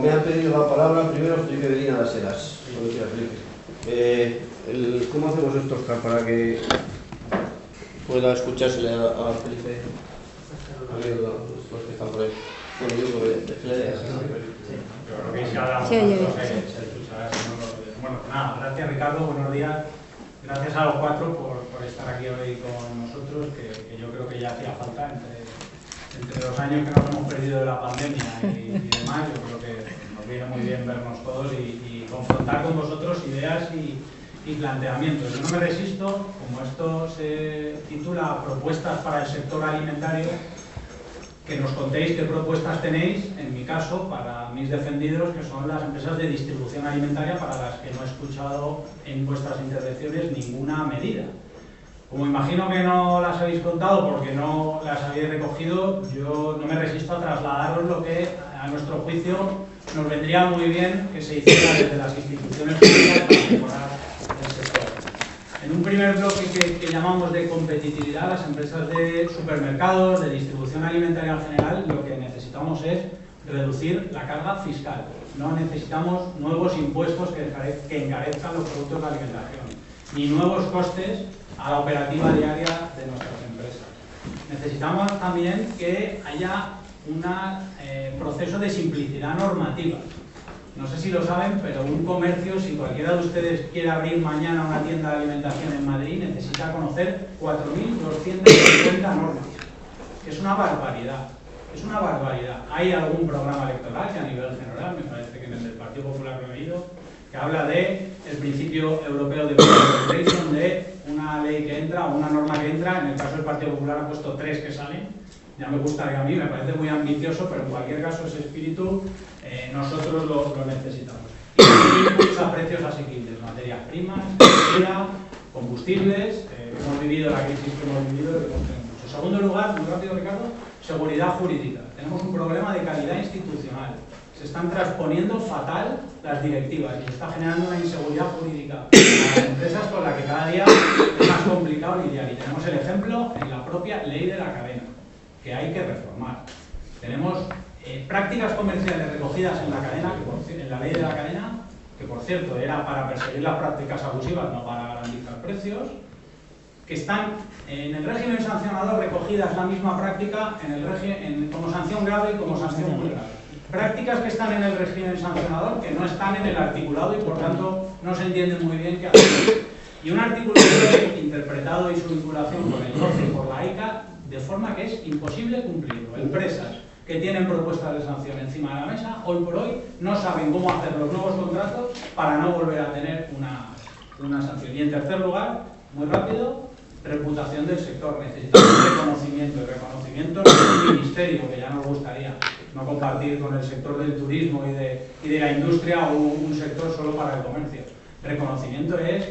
me han pedido la palabra, primero Felipe Medina de Aselas. ¿Cómo hacemos esto, Oscar, para que pueda escuchársele a Felipe? A los que están por ahí. Bueno, yo creo que creo que cada uno se escuchará. Bueno, nada, gracias Ricardo, buenos días. Gracias a los cuatro por estar aquí hoy con nosotros, que yo creo que ya hacía falta entre los años que nos hemos perdido de la pandemia y demás. Yo creo que nos viene muy bien vernos todos y confrontar con vosotros ideas y planteamientos. Yo no me resisto, como esto se titula Propuestas para el sector alimentario, que nos contéis qué propuestas tenéis, en mi caso, para mis defendidos, que son las empresas de distribución alimentaria, para las que no he escuchado en vuestras intervenciones ninguna medida. Como imagino que no las habéis contado porque no las habéis recogido, yo no me resisto a trasladaros lo que, a nuestro juicio, nos vendría muy bien que se hiciera desde las instituciones públicas para mejorar el sector. En un primer bloque que llamamos de competitividad, las empresas de supermercados, de distribución alimentaria en general, lo que necesitamos es reducir la carga fiscal. No necesitamos nuevos impuestos que encarezcan los productos de alimentación, ni nuevos costes a la operativa diaria de nuestras empresas. Necesitamos también que haya un proceso de simplicidad normativa. No sé si lo saben, pero un comercio, si cualquiera de ustedes quiere abrir mañana una tienda de alimentación en Madrid, necesita conocer 4.250 normas. Es una barbaridad. Es una barbaridad. Hay algún programa electoral que a nivel general, me parece que en el del Partido Popular lo he oído, que habla de el principio europeo de Protection, de una ley que entra o una norma que entra. En el caso del Partido Popular ha puesto 3 que salen. Ya me gustaría a mí, me parece muy ambicioso, pero en cualquier caso ese espíritu nosotros lo necesitamos. Y impulsa a precios asequibles, materias primas, energía, combustibles. Hemos vivido la crisis que hemos vivido y hemos tenido mucho. En segundo lugar, muy rápido Ricardo, seguridad jurídica. Tenemos un problema de calidad institucional. Se están transponiendo fatal las directivas y se está generando una inseguridad jurídica a las empresas con la que cada día es más complicado lidiar. Y tenemos el ejemplo en la propia ley de la cadena, que hay que reformar. Tenemos prácticas comerciales recogidas en la cadena, en la ley de la cadena, que por cierto era para perseguir las prácticas abusivas, no para garantizar precios, que están en el régimen sancionador recogidas la misma práctica como sanción grave y como sanción muy grave. Prácticas que están en el régimen sancionador que no están en el articulado y por tanto no se entiende muy bien qué hacer. Y un artículo interpretado y su vinculación con el 12 y por la ICA de forma que es imposible cumplirlo. Empresas que tienen propuestas de sanción encima de la mesa, hoy por hoy no saben cómo hacer los nuevos contratos para no volver a tener una sanción. Y en tercer lugar, muy rápido, reputación del sector. Necesitamos reconocimiento. El reconocimiento no es un ministerio, que ya nos gustaría no compartir con el sector del turismo y de la industria o un sector solo para el comercio. Reconocimiento es...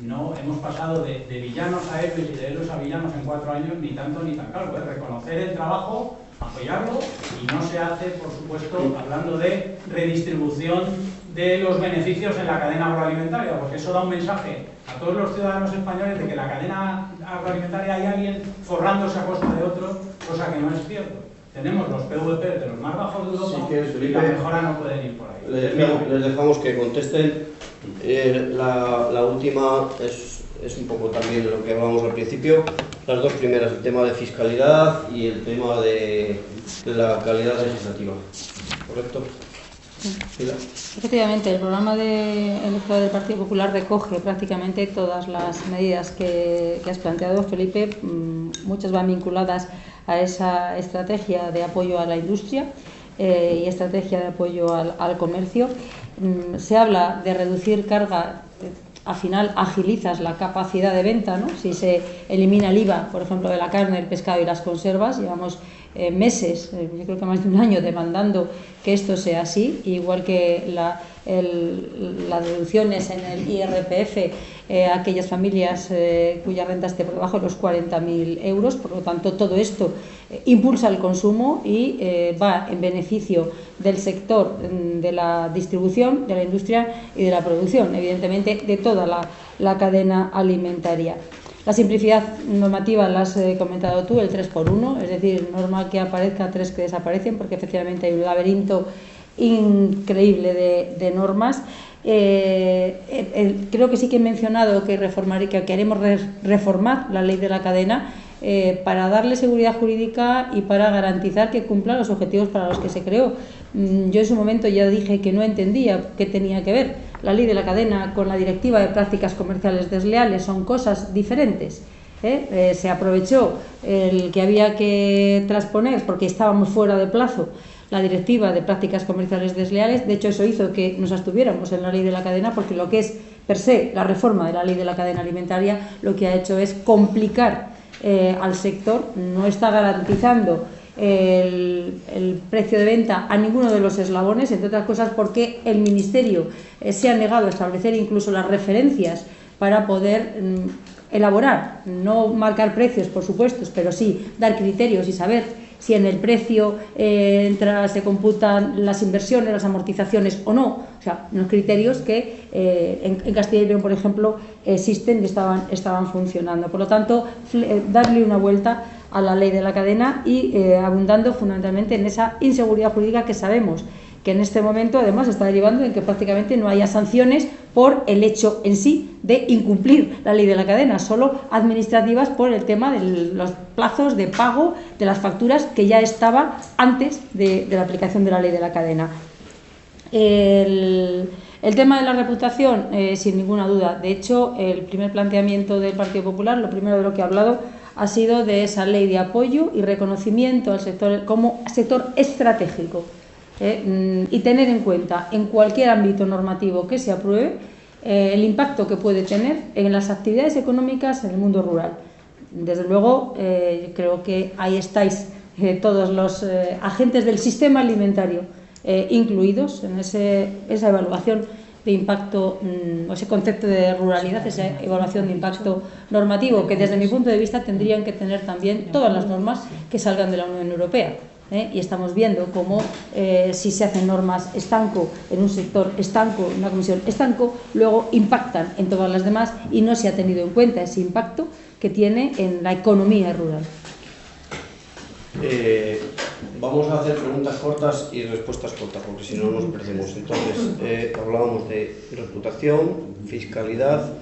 No hemos pasado de villanos a héroes y de héroes a villanos en 4 años, ni tanto ni tan claro. Es reconocer el trabajo, apoyarlo, y no se hace, por supuesto, hablando de redistribución de los beneficios en la cadena agroalimentaria, porque eso da un mensaje a todos los ciudadanos españoles de que la cadena agroalimentaria hay alguien forrándose a costa de otros, cosa que no es cierto. Tenemos los PVP de los más bajos de Europa, y la mejora no pueden ir por ahí. Les dejamos que contesten. La última es un poco también lo que hablábamos al principio. Las dos primeras, el tema de fiscalidad y el tema de la calidad legislativa. ¿Correcto? Sí. Efectivamente, el programa electoral del Partido Popular recoge prácticamente todas las medidas que has planteado, Felipe. Muchas van vinculadas a esa estrategia de apoyo a la industria y estrategia de apoyo al comercio. Se habla de reducir carga, al final agilizas la capacidad de venta, ¿no? Si se elimina el IVA, por ejemplo, de la carne, el pescado y las conservas, llevamos meses, yo creo que más de un año, demandando que esto sea así, igual que las deducciones en el IRPF a aquellas familias cuya renta esté por debajo de los 40.000 euros. Por lo tanto, todo esto impulsa el consumo y va en beneficio del sector de la distribución, de la industria y de la producción, evidentemente de toda la cadena alimentaria. La simplicidad normativa la has comentado tú, el 3x1, es decir, normal que aparezca 3 que desaparecen, porque efectivamente hay un laberinto increíble de normas. Creo que sí que he mencionado que queremos reformar la ley de la cadena para darle seguridad jurídica y para garantizar que cumpla los objetivos para los que se creó. Yo en su momento ya dije que no entendía qué tenía que ver la ley de la cadena con la Directiva de Prácticas Comerciales Desleales, son cosas diferentes. Se aprovechó el que había que transponer porque estábamos fuera de plazo la Directiva de Prácticas Comerciales Desleales. De hecho, eso hizo que nos abstuviéramos en la ley de la cadena, porque lo que es per se la reforma de la ley de la cadena alimentaria lo que ha hecho es complicar al sector, no está garantizando el precio de venta a ninguno de los eslabones, entre otras cosas porque el Ministerio se ha negado a establecer incluso las referencias para poder elaborar, no marcar precios por supuesto, pero sí dar criterios y saber si en el precio se computan las inversiones, las amortizaciones o no. O sea, unos criterios que en Castilla y León, por ejemplo, existen y estaban funcionando. Por lo tanto, darle una vuelta a la ley de la cadena y abundando fundamentalmente en esa inseguridad jurídica que sabemos que en este momento además está derivando en que prácticamente no haya sanciones por el hecho en sí de incumplir la ley de la cadena, solo administrativas por el tema de los plazos de pago de las facturas que ya estaba antes de la aplicación de la ley de la cadena. El tema de la reputación, sin ninguna duda. De hecho, el primer planteamiento del Partido Popular, lo primero de lo que ha hablado, ha sido de esa ley de apoyo y reconocimiento al sector como sector estratégico. Y tener en cuenta en cualquier ámbito normativo que se apruebe el impacto que puede tener en las actividades económicas en el mundo rural. Desde luego, creo que ahí estáis todos los agentes del sistema alimentario incluidos en esa evaluación de impacto, o ese concepto de ruralidad, esa evaluación de impacto normativo, que desde mi punto de vista tendrían que tener también todas las normas que salgan de la Unión Europea. Y estamos viendo cómo si se hacen normas estanco en un sector estanco, en una comisión estanco, luego impactan en todas las demás y no se ha tenido en cuenta ese impacto que tiene en la economía rural. Vamos a hacer preguntas cortas y respuestas cortas, porque si no nos perdemos. Entonces, hablábamos de reputación, fiscalidad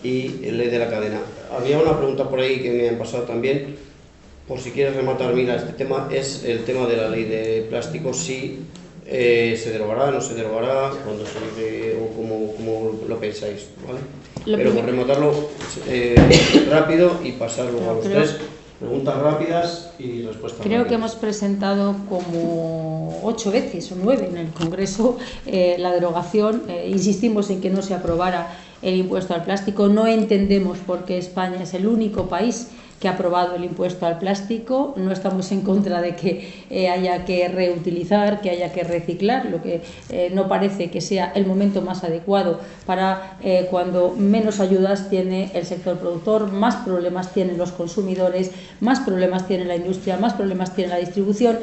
y ley de la cadena. Había una pregunta por ahí que me han pasado también. Por si quieres rematar, mira, este tema es el tema de la ley de plástico, si se derogará, no se derogará, cuándo se o cómo lo pensáis, ¿vale? Pero por rematarlo rápido y pasar luego a los tres. Preguntas rápidas y respuestas Creo rápidas. que hemos presentado como 8 veces o 9 en el Congreso la derogación. Insistimos en que no se aprobara el impuesto al plástico. No entendemos por qué España es el único país que ha aprobado el impuesto al plástico. No estamos en contra de que haya que reutilizar, que haya que reciclar. Lo que no parece que sea el momento más adecuado para cuando menos ayudas tiene el sector productor, más problemas tienen los consumidores, más problemas tiene la industria, más problemas tiene la distribución,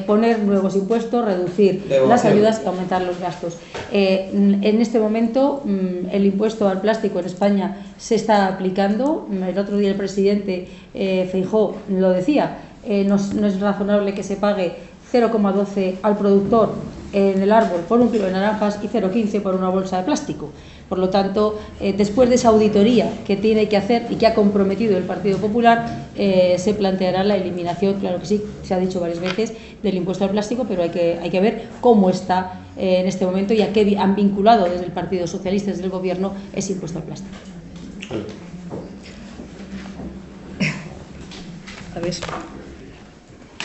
poner nuevos impuestos, reducir las ayudas y aumentar los gastos. En este momento el impuesto al plástico en España se está aplicando. El otro día el presidente Feijóo lo decía, no es razonable que se pague 0,12 al productor en el árbol por un kilo de naranjas y 0,15 por una bolsa de plástico. Por lo tanto, después de esa auditoría que tiene que hacer y que ha comprometido el Partido Popular, se planteará la eliminación, claro que sí, se ha dicho varias veces, del impuesto al plástico, pero hay que ver cómo está en este momento y a qué han vinculado desde el Partido Socialista, desde el Gobierno, ese impuesto al plástico. A ver,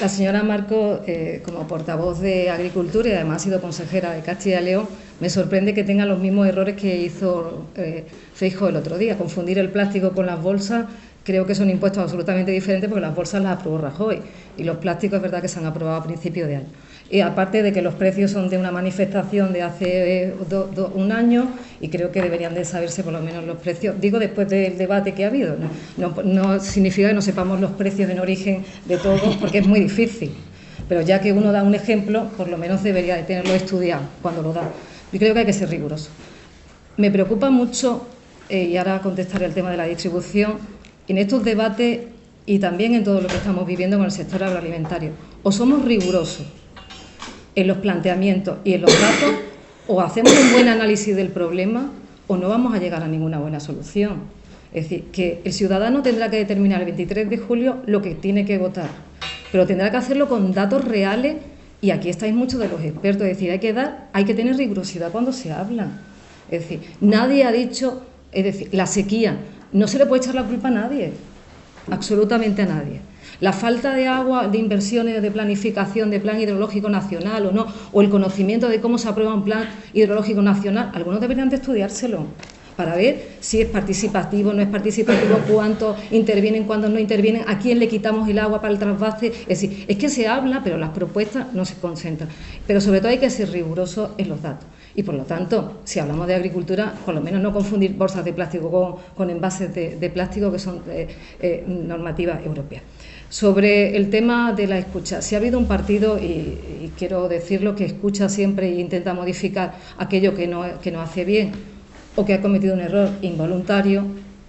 la señora Marcos, como portavoz de Agricultura y además ha sido consejera de Castilla y León, me sorprende que tenga los mismos errores que hizo Feijóo el otro día. Confundir el plástico con las bolsas, creo que son impuestos absolutamente diferentes porque las bolsas las aprobó Rajoy y los plásticos es verdad que se han aprobado a principios de año. Y aparte de que los precios son de una manifestación de hace un año y creo que deberían de saberse por lo menos los precios, digo después del debate que ha habido, no significa que no sepamos los precios en origen de todos porque es muy difícil, pero ya que uno da un ejemplo, por lo menos debería de tenerlo estudiado cuando lo da. Yo creo que hay que ser riguroso. Me preocupa mucho, y ahora contestaré el tema de la distribución, en estos debates y también en todo lo que estamos viviendo con el sector agroalimentario. O somos rigurosos en los planteamientos y en los datos, o hacemos un buen análisis del problema o no vamos a llegar a ninguna buena solución. Es decir, que el ciudadano tendrá que determinar el 23 de julio lo que tiene que votar, pero tendrá que hacerlo con datos reales, y aquí estáis muchos de los expertos, es decir, hay que tener rigurosidad cuando se habla. Es decir, nadie ha dicho, es decir, la sequía, no se le puede echar la culpa a nadie, absolutamente a nadie. La falta de agua, de inversiones, de planificación, de plan hidrológico nacional o no, o el conocimiento de cómo se aprueba un plan hidrológico nacional, algunos deberían de estudiárselo para ver si es participativo, no es participativo, cuánto intervienen, cuándo no intervienen, a quién le quitamos el agua para el trasvase. Es decir, es que se habla, pero las propuestas no se concentran. Pero sobre todo hay que ser rigurosos en los datos. Y por lo tanto, si hablamos de agricultura, por lo menos no confundir bolsas de plástico con envases de plástico, que son normativas europeas. Sobre el tema de la escucha, si ha habido un partido, y quiero decirlo, que escucha siempre e intenta modificar aquello que no hace bien o que ha cometido un error involuntario,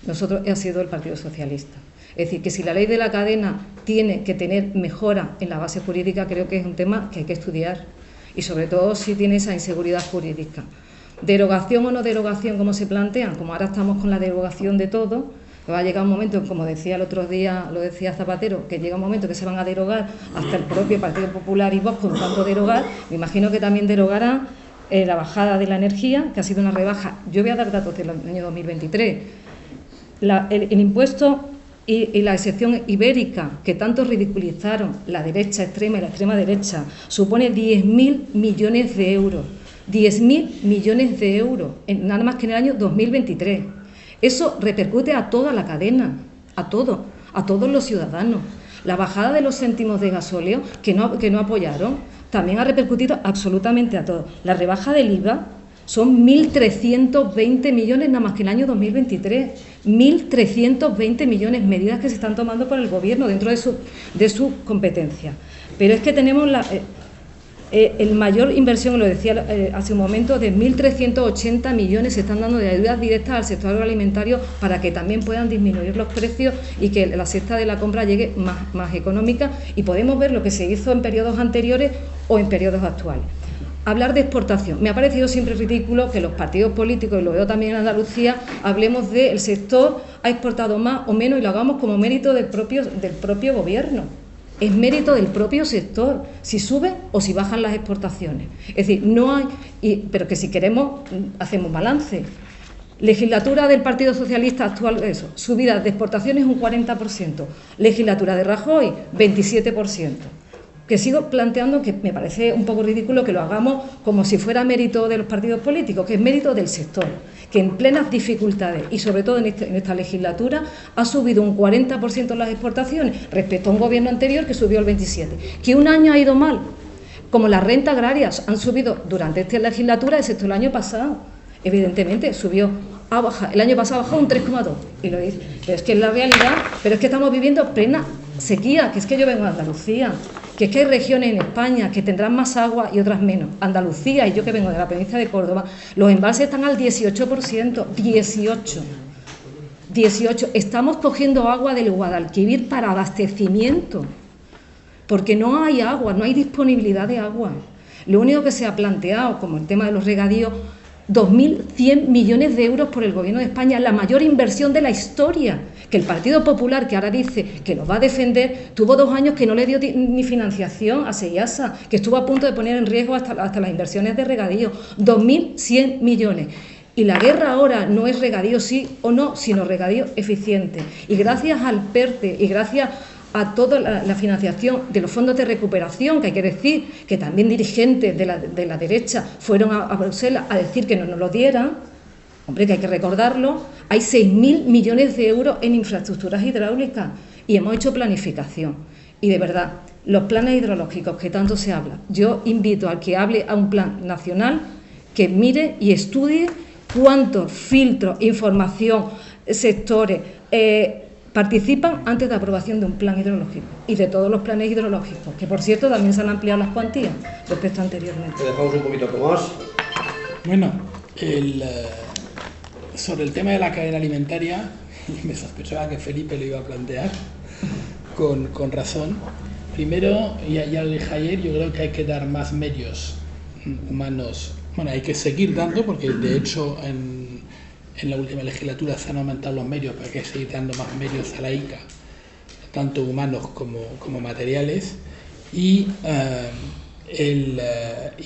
nosotros ha sido el Partido Socialista. Es decir, que si la ley de la cadena tiene que tener mejora en la base jurídica, creo que es un tema que hay que estudiar, y sobre todo si tiene esa inseguridad jurídica. Derogación o no derogación, como se plantean, como ahora estamos con la derogación de todo, va a llegar un momento, como decía el otro día, lo decía Zapatero, que llega un momento que se van a derogar hasta el propio Partido Popular y Vox, con tanto derogar, me imagino que también derogarán la bajada de la energía, que ha sido una rebaja. Yo voy a dar datos del año 2023. El impuesto y la excepción ibérica, que tanto ridiculizaron la derecha extrema y la extrema derecha, supone 10.000 millones de euros. 10.000 millones de euros, nada más que en el año 2023. Eso repercute a toda la cadena, a todos los ciudadanos. La bajada de los céntimos de gasóleo, que no apoyaron, también ha repercutido absolutamente a todos. La rebaja del IVA son 1.320 millones nada más que en el año 2023. 1.320 millones, medidas que se están tomando por el Gobierno dentro de su competencia. Pero es que tenemos el mayor inversión, lo decía hace un momento, de 1.380 millones se están dando de ayudas directas al sector agroalimentario para que también puedan disminuir los precios y que la cesta de la compra llegue más económica, y podemos ver lo que se hizo en periodos anteriores o en periodos actuales. Hablar de exportación. Me ha parecido siempre ridículo que los partidos políticos, y lo veo también en Andalucía, hablemos de el sector ha exportado más o menos y lo hagamos como mérito del propio Gobierno. Es mérito del propio sector, si suben o si bajan las exportaciones. Es decir, no hay, pero que si queremos, hacemos balance. Legislatura del Partido Socialista actual, eso, subida de exportaciones un 40%. Legislatura de Rajoy, 27%. Que sigo planteando que me parece un poco ridículo que lo hagamos como si fuera mérito de los partidos políticos, que es mérito del sector, que en plenas dificultades y sobre todo en esta legislatura ha subido un 40% las exportaciones respecto a un gobierno anterior que subió el 27%. Que un año ha ido mal, como las rentas agrarias han subido durante esta legislatura, excepto el año pasado. Evidentemente el año pasado bajó un 3,2%, y lo dice, pero es que es la realidad, pero es que estamos viviendo plena sequía, que es que yo vengo de Andalucía, que es que hay regiones en España que tendrán más agua y otras menos. Andalucía, y yo que vengo de la provincia de Córdoba, los embalses están al 18%, 18%. Estamos cogiendo agua del Guadalquivir para abastecimiento, porque no hay agua, no hay disponibilidad de agua. Lo único que se ha planteado, como el tema de los regadíos, 2.100 millones de euros por el Gobierno de España, la mayor inversión de la historia, que el Partido Popular, que ahora dice que lo va a defender, tuvo 2 años que no le dio ni financiación a SEIASA, que estuvo a punto de poner en riesgo hasta las inversiones de regadío. 2.100 millones. Y la guerra ahora no es regadío sí o no, sino regadío eficiente. Y gracias al PERTE y gracias a toda la financiación de los fondos de recuperación, que hay que decir que también dirigentes de la derecha fueron a Bruselas a decir que no nos lo dieran, hombre, que hay que recordarlo, hay 6.000 millones de euros en infraestructuras hidráulicas y hemos hecho planificación. Y de verdad, los planes hidrológicos que tanto se habla, yo invito al que hable a un plan nacional que mire y estudie cuántos filtros, información, sectores participan antes de aprobación de un plan hidrológico y de todos los planes hidrológicos, que por cierto también se han ampliado las cuantías respecto a anteriormente. Te dejamos un poquito con más. Bueno, sobre el tema de la cadena alimentaria, me sospechaba que Felipe lo iba a plantear con razón. primero, ya lo dije ayer, yo creo que hay que dar más medios humanos. Bueno, hay que seguir dando, porque de hecho en la última legislatura se han aumentado los medios, pero hay que seguir dando más medios a la ICA, tanto humanos como materiales, y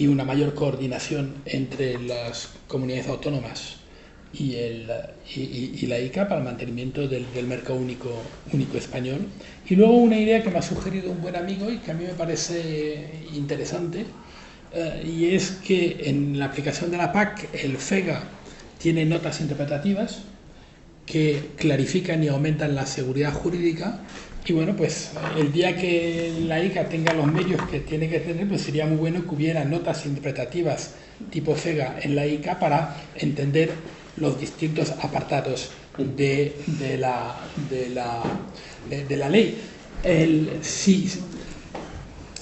una mayor coordinación entre las comunidades autónomas y la ICA para el mantenimiento del mercado único español. Y luego una idea que me ha sugerido un buen amigo y que a mí me parece interesante, y es que en la aplicación de la PAC el FEGA tiene notas interpretativas que clarifican y aumentan la seguridad jurídica. Y bueno, pues el día que la ICA tenga los medios que tiene que tener, pues sería muy bueno que hubiera notas interpretativas tipo FEGA en la ICA para entender los distintos apartados de la ley. Sí,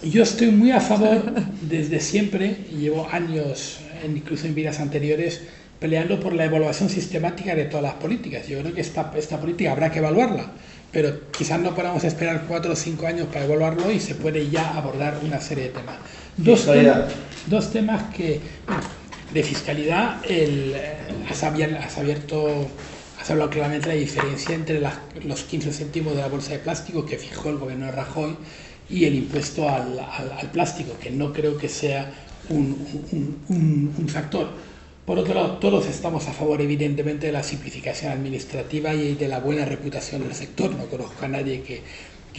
yo estoy muy a favor desde siempre, y llevo años, incluso en vidas anteriores, peleando por la evaluación sistemática de todas las políticas. Yo creo que esta política habrá que evaluarla, pero quizás no podamos esperar 4 o 5 años para evaluarlo y se puede ya abordar una serie de temas. Dos temas que, de fiscalidad, has hablado claramente de la diferencia entre los 15 céntimos de la bolsa de plástico que fijó el gobierno de Rajoy y el impuesto al plástico, que no creo que sea un factor. Por otro lado, todos estamos a favor, evidentemente, de la simplificación administrativa y de la buena reputación del sector. No conozco a nadie que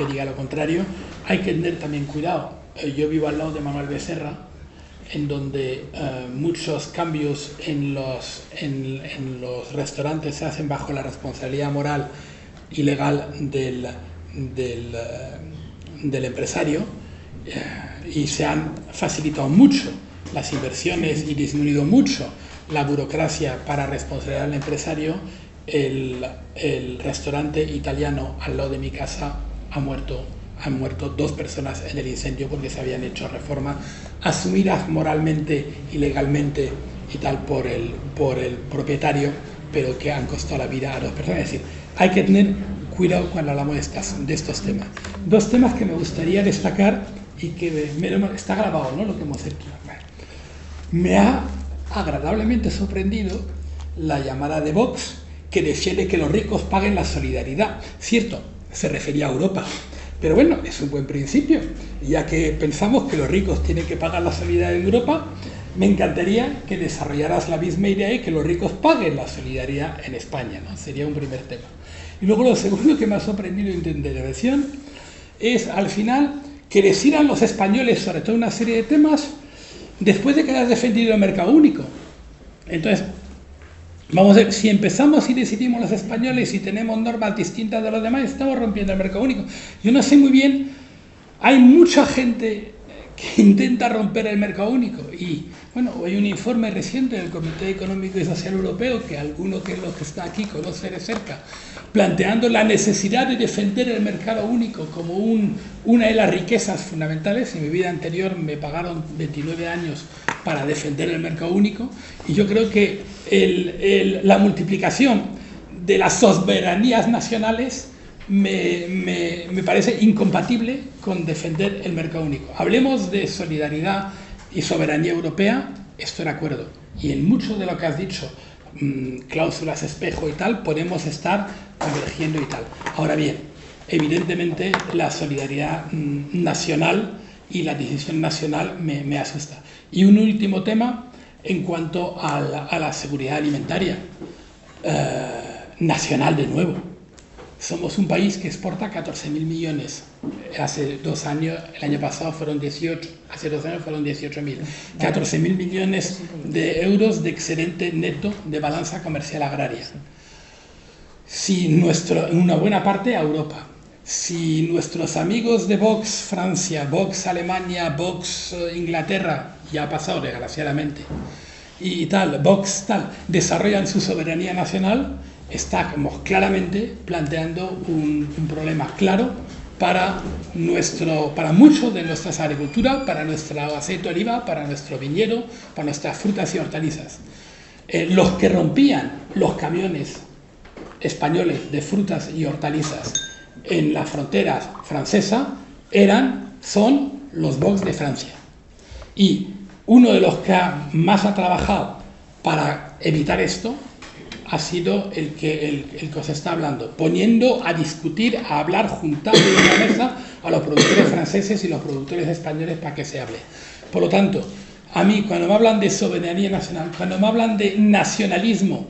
diga lo contrario. Hay que tener también cuidado. Yo vivo al lado de Manuel Becerra, en donde muchos cambios en los restaurantes se hacen bajo la responsabilidad moral y legal del empresario, y se han facilitado mucho las inversiones y disminuido mucho la burocracia para responsabilizar al empresario. El restaurante italiano al lado de mi casa han muerto 2 personas en el incendio porque se habían hecho reformas asumidas moralmente y legalmente y tal por el propietario, pero que han costado la vida a 2 personas. Es decir, hay que tener cuidado cuando hablamos de estos temas. 2 temas que me gustaría destacar y que está grabado, ¿no?, lo que hemos hecho. Me ha agradablemente sorprendido la llamada de Vox, que defiende que los ricos paguen la solidaridad. Cierto, se refería a Europa, pero bueno, es un buen principio. Ya que pensamos que los ricos tienen que pagar la solidaridad en Europa, me encantaría que desarrollaras la misma idea y que los ricos paguen la solidaridad en España, ¿no? Sería un primer tema. Y luego lo segundo que me ha sorprendido en televisión es, al final, que decidan los españoles sobre toda una serie de temas después de que hayas defendido el mercado único. Entonces, vamos a ver, si empezamos y decidimos los españoles y tenemos normas distintas de los demás, estamos rompiendo el mercado único. Yo no sé muy bien, hay mucha gente que intenta romper el mercado único, y bueno, hay un informe reciente del Comité Económico y Social Europeo, que alguno que es lo que está aquí conoce de cerca, planteando la necesidad de defender el mercado único como una de las riquezas fundamentales. En mi vida anterior me pagaron 29 años para defender el mercado único, y yo creo que la multiplicación de las soberanías nacionales me parece incompatible con defender el mercado único. Hablemos de solidaridad y soberanía europea, estoy de acuerdo, y en mucho de lo que has dicho, cláusulas espejo y tal, podemos estar convergiendo y tal. Ahora bien, evidentemente la solidaridad nacional y la decisión nacional me asusta. Y un último tema en cuanto a la seguridad alimentaria nacional de nuevo. Somos un país que exporta 14.000 millones. Hace 2 años, el año pasado fueron 18, hace 2 años fueron 18.000. 14.000 millones de euros de excedente neto de balanza comercial agraria. Si una buena parte a Europa. Si nuestros amigos de Vox Francia, Vox Alemania, Vox Inglaterra, ya ha pasado desgraciadamente, y tal, Vox tal, desarrollan su soberanía nacional, estamos claramente planteando un problema claro para mucho de nuestras agriculturas, para nuestro aceite de oliva, para nuestro viñedo, para nuestras frutas y hortalizas. Los que rompían los camiones españoles de frutas y hortalizas en la frontera francesa eran son los Vox de Francia. Y uno de los que más ha trabajado para evitar esto ha sido el que os está hablando, poniendo a discutir, a hablar, juntando en una mesa a los productores franceses y los productores españoles para que se hable. Por lo tanto, a mí, cuando me hablan de soberanía nacional, cuando me hablan de nacionalismo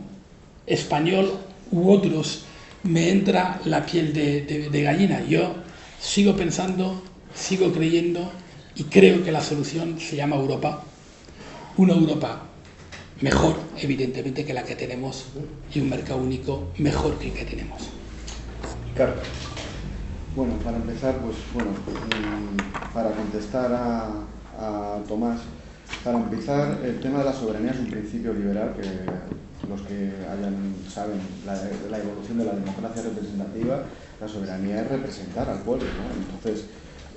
español u otros, me entra la piel de gallina. Yo sigo pensando, sigo creyendo y creo que la solución se llama Europa. Una Europa mejor, evidentemente, que la que tenemos, y un mercado único mejor que el que tenemos. Claro. Bueno, para empezar, pues bueno, para contestar a Tomás, para empezar, el tema de la soberanía es un principio liberal que los que saben la evolución de la democracia representativa, la soberanía es representar al pueblo, ¿no? Entonces,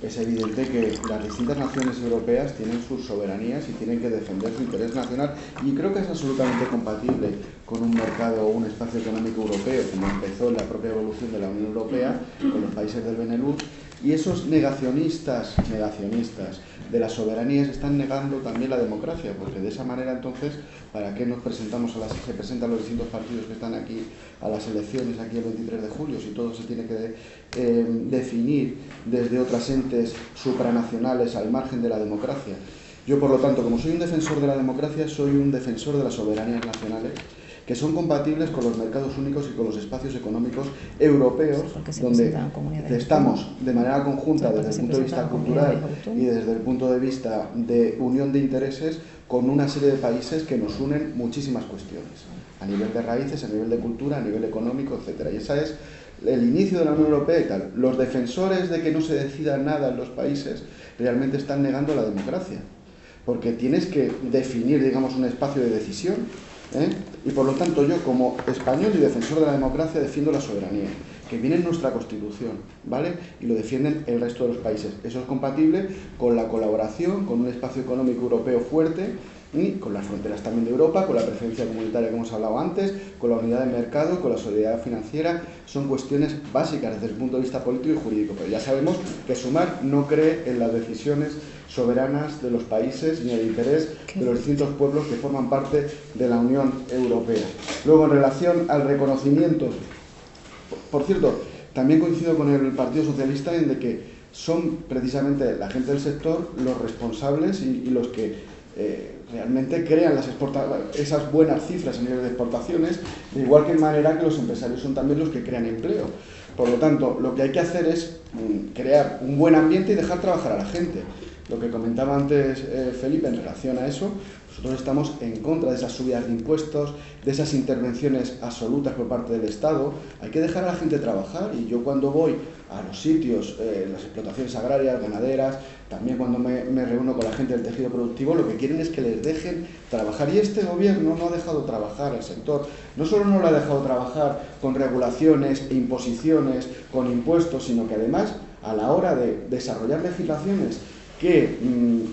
es evidente que las distintas naciones europeas tienen sus soberanías y tienen que defender su interés nacional, y creo que es absolutamente compatible con un mercado o un espacio económico europeo, como empezó en la propia evolución de la Unión Europea con los países del Benelux. Y esos negacionistas de las soberanías están negando también la democracia, porque de esa manera, entonces, ¿para qué nos presentamos se presentan los distintos partidos que están aquí a las elecciones aquí el 23 de julio, si todo se tiene que definir desde otras entes supranacionales al margen de la democracia? Yo, por lo tanto, como soy un defensor de la democracia, soy un defensor de las soberanías nacionales, que son compatibles con los mercados únicos y con los espacios económicos europeos, donde estamos de manera conjunta desde el punto de vista cultural y desde el punto de vista de unión de intereses con una serie de países que nos unen muchísimas cuestiones, a nivel de raíces, a nivel de cultura, a nivel económico, etcétera. Y esa es el inicio de la Unión Europea y tal. Los defensores de que no se decida nada en los países realmente están negando la democracia, porque tienes que definir, digamos, un espacio de decisión, y por lo tanto yo, como español y defensor de la democracia, defiendo la soberanía, que viene en nuestra Constitución, ¿vale? Y lo defienden el resto de los países. Eso es compatible con la colaboración, con un espacio económico europeo fuerte, y con las fronteras también de Europa, con la preferencia comunitaria que hemos hablado antes, con la unidad de mercado, con la solidaridad financiera. Son cuestiones básicas desde el punto de vista político y jurídico, pero ya sabemos que Sumar no cree en las decisiones soberanas de los países ni el interés de los distintos pueblos que forman parte de la Unión Europea. Luego, en relación al reconocimiento, por cierto, también coincido con el Partido Socialista en de que son precisamente la gente del sector los responsables y los que realmente crean esas buenas cifras a nivel de exportaciones, de igual que en manera que los empresarios son también los que crean empleo. Por lo tanto, lo que hay que hacer es crear un buen ambiente y dejar trabajar a la gente. Lo que comentaba antes Felipe en relación a eso, nosotros estamos en contra de esas subidas de impuestos, de esas intervenciones absolutas por parte del Estado. Hay que dejar a la gente trabajar, y yo cuando voy a los sitios, las explotaciones agrarias, ganaderas, también cuando me reúno con la gente del tejido productivo, lo que quieren es que les dejen trabajar. Y este gobierno no ha dejado trabajar al sector. No solo no lo ha dejado trabajar con regulaciones e imposiciones, con impuestos, sino que además, a la hora de desarrollar legislaciones que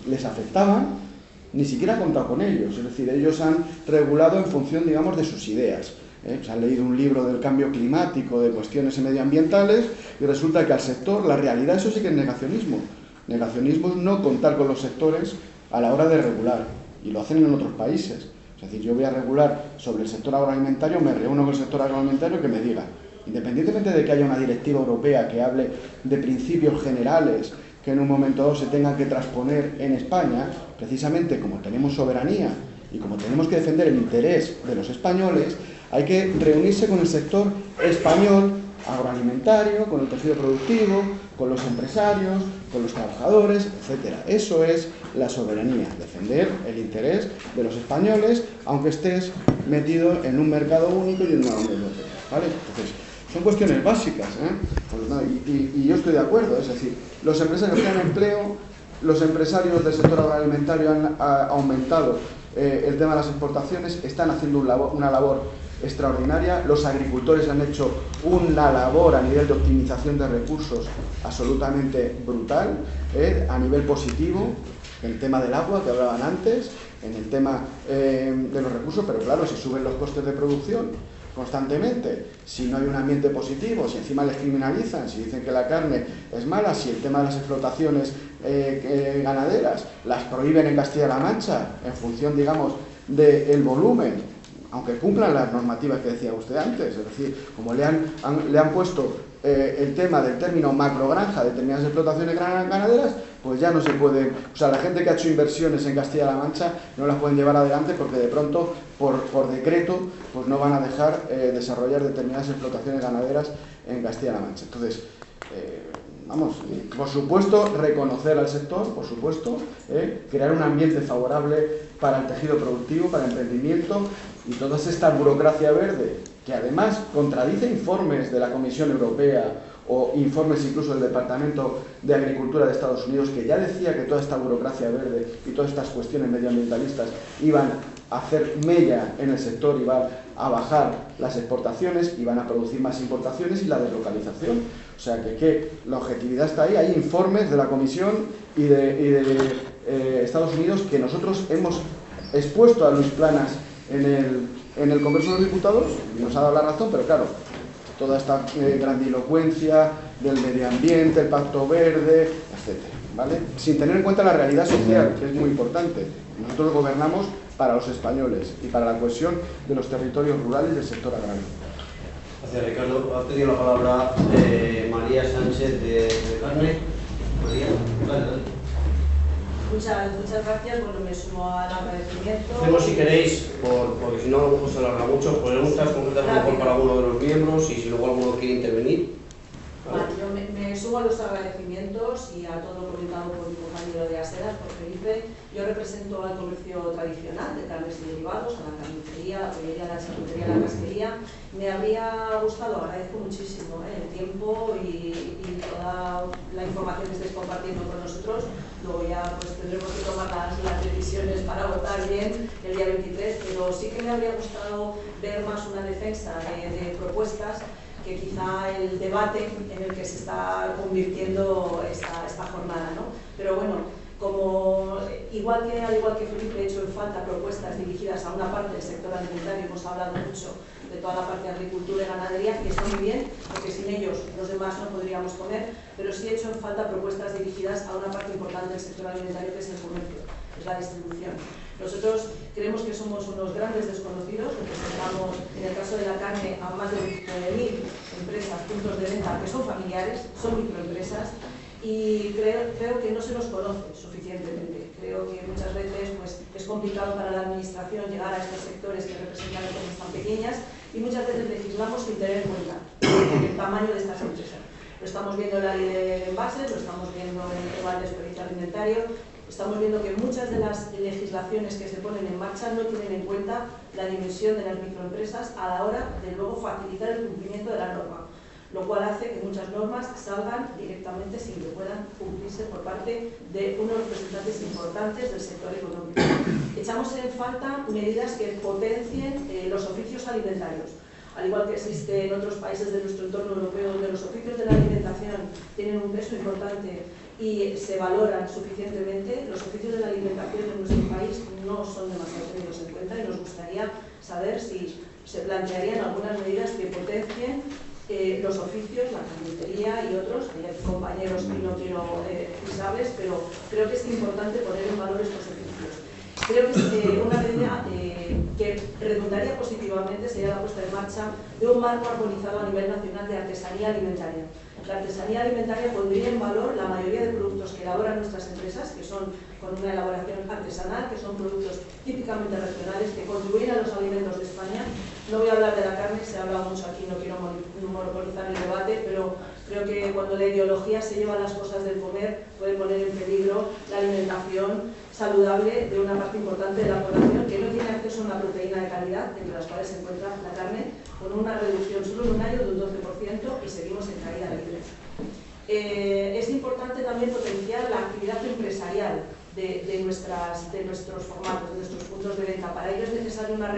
les afectaban, ni siquiera ha contado con ellos. Es decir, ellos han regulado en función, digamos, de sus ideas. Se han leído un libro del cambio climático, de cuestiones medioambientales, y resulta que al sector, la realidad, eso sí que es negacionismo. Negacionismo es no contar con los sectores a la hora de regular, y lo hacen en otros países. Es decir, yo voy a regular sobre el sector agroalimentario, me reúno con el sector agroalimentario que me diga, independientemente de que haya una directiva europea que hable de principios generales que en un momento dado se tengan que transponer en España, precisamente como tenemos soberanía y como tenemos que defender el interés de los españoles, hay que reunirse con el sector español agroalimentario, con el tejido productivo, con los empresarios, con los trabajadores, etcétera. Eso es la soberanía, defender el interés de los españoles, aunque estés metido en un mercado único y en una Unión Europea, ¿vale? Entonces, son cuestiones básicas, Pues no, y yo estoy de acuerdo, es decir, los empresarios crean empleo, los empresarios del sector agroalimentario han aumentado el tema de las exportaciones, están haciendo una labor extraordinaria, los agricultores han hecho una labor a nivel de optimización de recursos absolutamente brutal, a nivel positivo, en el tema del agua que hablaban antes, en el tema de los recursos, pero claro, si suben los costes de producción constantemente, si no hay un ambiente positivo, si encima les criminalizan, si dicen que la carne es mala, si el tema de las explotaciones ganaderas, las prohíben en Castilla-La Mancha en función, digamos, del volumen, aunque cumplan las normativas que decía usted antes. Es decir, como le han puesto el tema del término macrogranja a determinadas explotaciones ganaderas, pues ya no se pueden, o sea, la gente que ha hecho inversiones en Castilla-La Mancha no las pueden llevar adelante porque de pronto, por decreto, pues no van a dejar desarrollar determinadas explotaciones ganaderas en Castilla-La Mancha. Entonces, vamos, por supuesto, reconocer al sector, por supuesto, crear un ambiente favorable para el tejido productivo, para el emprendimiento, y toda esta burocracia verde, que además contradice informes de la Comisión Europea o informes incluso del Departamento de Agricultura de Estados Unidos, que ya decía que toda esta burocracia verde y todas estas cuestiones medioambientalistas iban a hacer mella en el sector, iban a bajar las exportaciones, iban a producir más importaciones y la deslocalización. O sea que la objetividad está ahí. Hay informes de la Comisión y de Estados Unidos que nosotros hemos expuesto a Luis Planas en el Congreso de los Diputados, y nos ha dado la razón, pero claro, toda esta grandilocuencia del medio ambiente, el pacto verde, etcétera, ¿vale? Sin tener en cuenta la realidad social, que es muy importante. Nosotros gobernamos para los españoles y para la cohesión de los territorios rurales y del sector agrario. Gracias, Ricardo. Ha pedido la palabra María Sánchez de Carne. María, dale. Muchas gracias. Bueno, me sumo al agradecimiento. Hacemos, si queréis, porque si no a lo mejor se alarga mucho, preguntas concretas a lo mejor para alguno de los miembros, y si luego alguno quiere intervenir. Vale, yo me sumo a los agradecimientos y a todo lo comentado por mi compañero de Asedas, por Felipe. Yo represento al comercio tradicional de carnes y derivados, a la carnicería, la pollería, la charcutería, la casquería. Me habría gustado, agradezco muchísimo el tiempo y toda la información que estáis compartiendo con nosotros. Luego ya pues tendremos que tomar las decisiones para votar bien el día 23, pero sí que me habría gustado ver más una defensa de propuestas, que quizá el debate en el que se está convirtiendo esta jornada, ¿no? Pero bueno, al igual que Felipe, he hecho en falta propuestas dirigidas a una parte del sector alimentario. Hemos hablado mucho de toda la parte de agricultura y ganadería, que está muy bien, porque sin ellos los demás no podríamos comer, pero sí he hecho en falta propuestas dirigidas a una parte importante del sector alimentario, que es el comercio, es la distribución. Nosotros creemos que somos unos grandes desconocidos, representamos, en el caso de la carne, a más de 9.000 empresas, puntos de venta que son familiares, son microempresas, y creo que no se nos conoce suficientemente. Creo que muchas veces pues, es complicado para la administración llegar a estos sectores que representan empresas tan pequeñas, y muchas veces legislamos sin tener en cuenta el tamaño de estas empresas. Lo estamos viendo en la ley de envases, lo estamos viendo en el tema del desperdicio alimentario. Estamos viendo que muchas de las legislaciones que se ponen en marcha no tienen en cuenta la dimensión de las microempresas a la hora de luego facilitar el cumplimiento de la norma, lo cual hace que muchas normas salgan directamente sin que puedan cumplirse por parte de unos representantes importantes del sector económico. Echamos en falta medidas que potencien los oficios alimentarios. Al igual que existe en otros países de nuestro entorno europeo, donde los oficios de la alimentación tienen un peso importante y se valoran suficientemente, los oficios de la alimentación en nuestro país no son demasiado tenidos en cuenta, y nos gustaría saber si se plantearían algunas medidas que potencien los oficios, la carnicería y otros. Hay compañeros que no quiero pisarles, pero creo que es importante poner en valor estos oficios. Creo que una medida que redundaría positivamente sería la puesta en marcha de un marco armonizado a nivel nacional de artesanía alimentaria. La artesanía alimentaria pondría en valor la mayoría de productos que elaboran nuestras empresas, que son con una elaboración artesanal, que son productos típicamente regionales, que contribuyen a los alimentos de España. No voy a hablar de la carne, se ha hablado mucho aquí, no quiero monopolizar el debate, pero creo que cuando la ideología se lleva las cosas del comer, puede poner en peligro la alimentación saludable de una parte importante de la población que no tiene acceso a una proteína de calidad, entre las cuales se encuentra la carne, con una reducción solo en un año de un 12%, y seguimos en caída libre. Es importante también potenciar la actividad empresarial de nuestros formatos, de nuestros puntos de venta. Para ello es necesaria una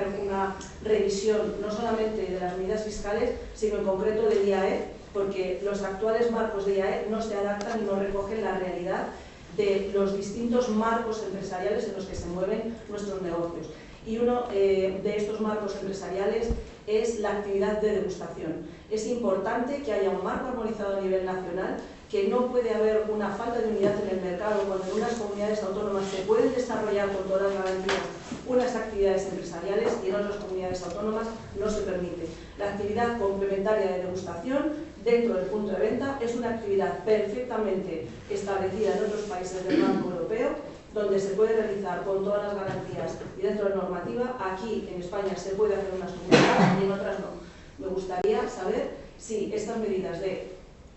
revisión no solamente de las medidas fiscales, sino en concreto del IAE, porque los actuales marcos de IAE no se adaptan y no recogen la realidad de los distintos marcos empresariales en los que se mueven nuestros negocios. Y uno de estos marcos empresariales es la actividad de degustación. Es importante que haya un marco armonizado a nivel nacional que no puede haber una falta de unidad en el mercado cuando en unas comunidades autónomas se pueden desarrollar con todas las garantías unas actividades empresariales y en otras comunidades autónomas no se permite. La actividad complementaria de degustación dentro del punto de venta es una actividad perfectamente establecida en otros países del marco europeo, donde se puede realizar con todas las garantías y dentro de la normativa. Aquí en España se puede hacer unas comunidades y en otras no. Me gustaría saber si estas medidas de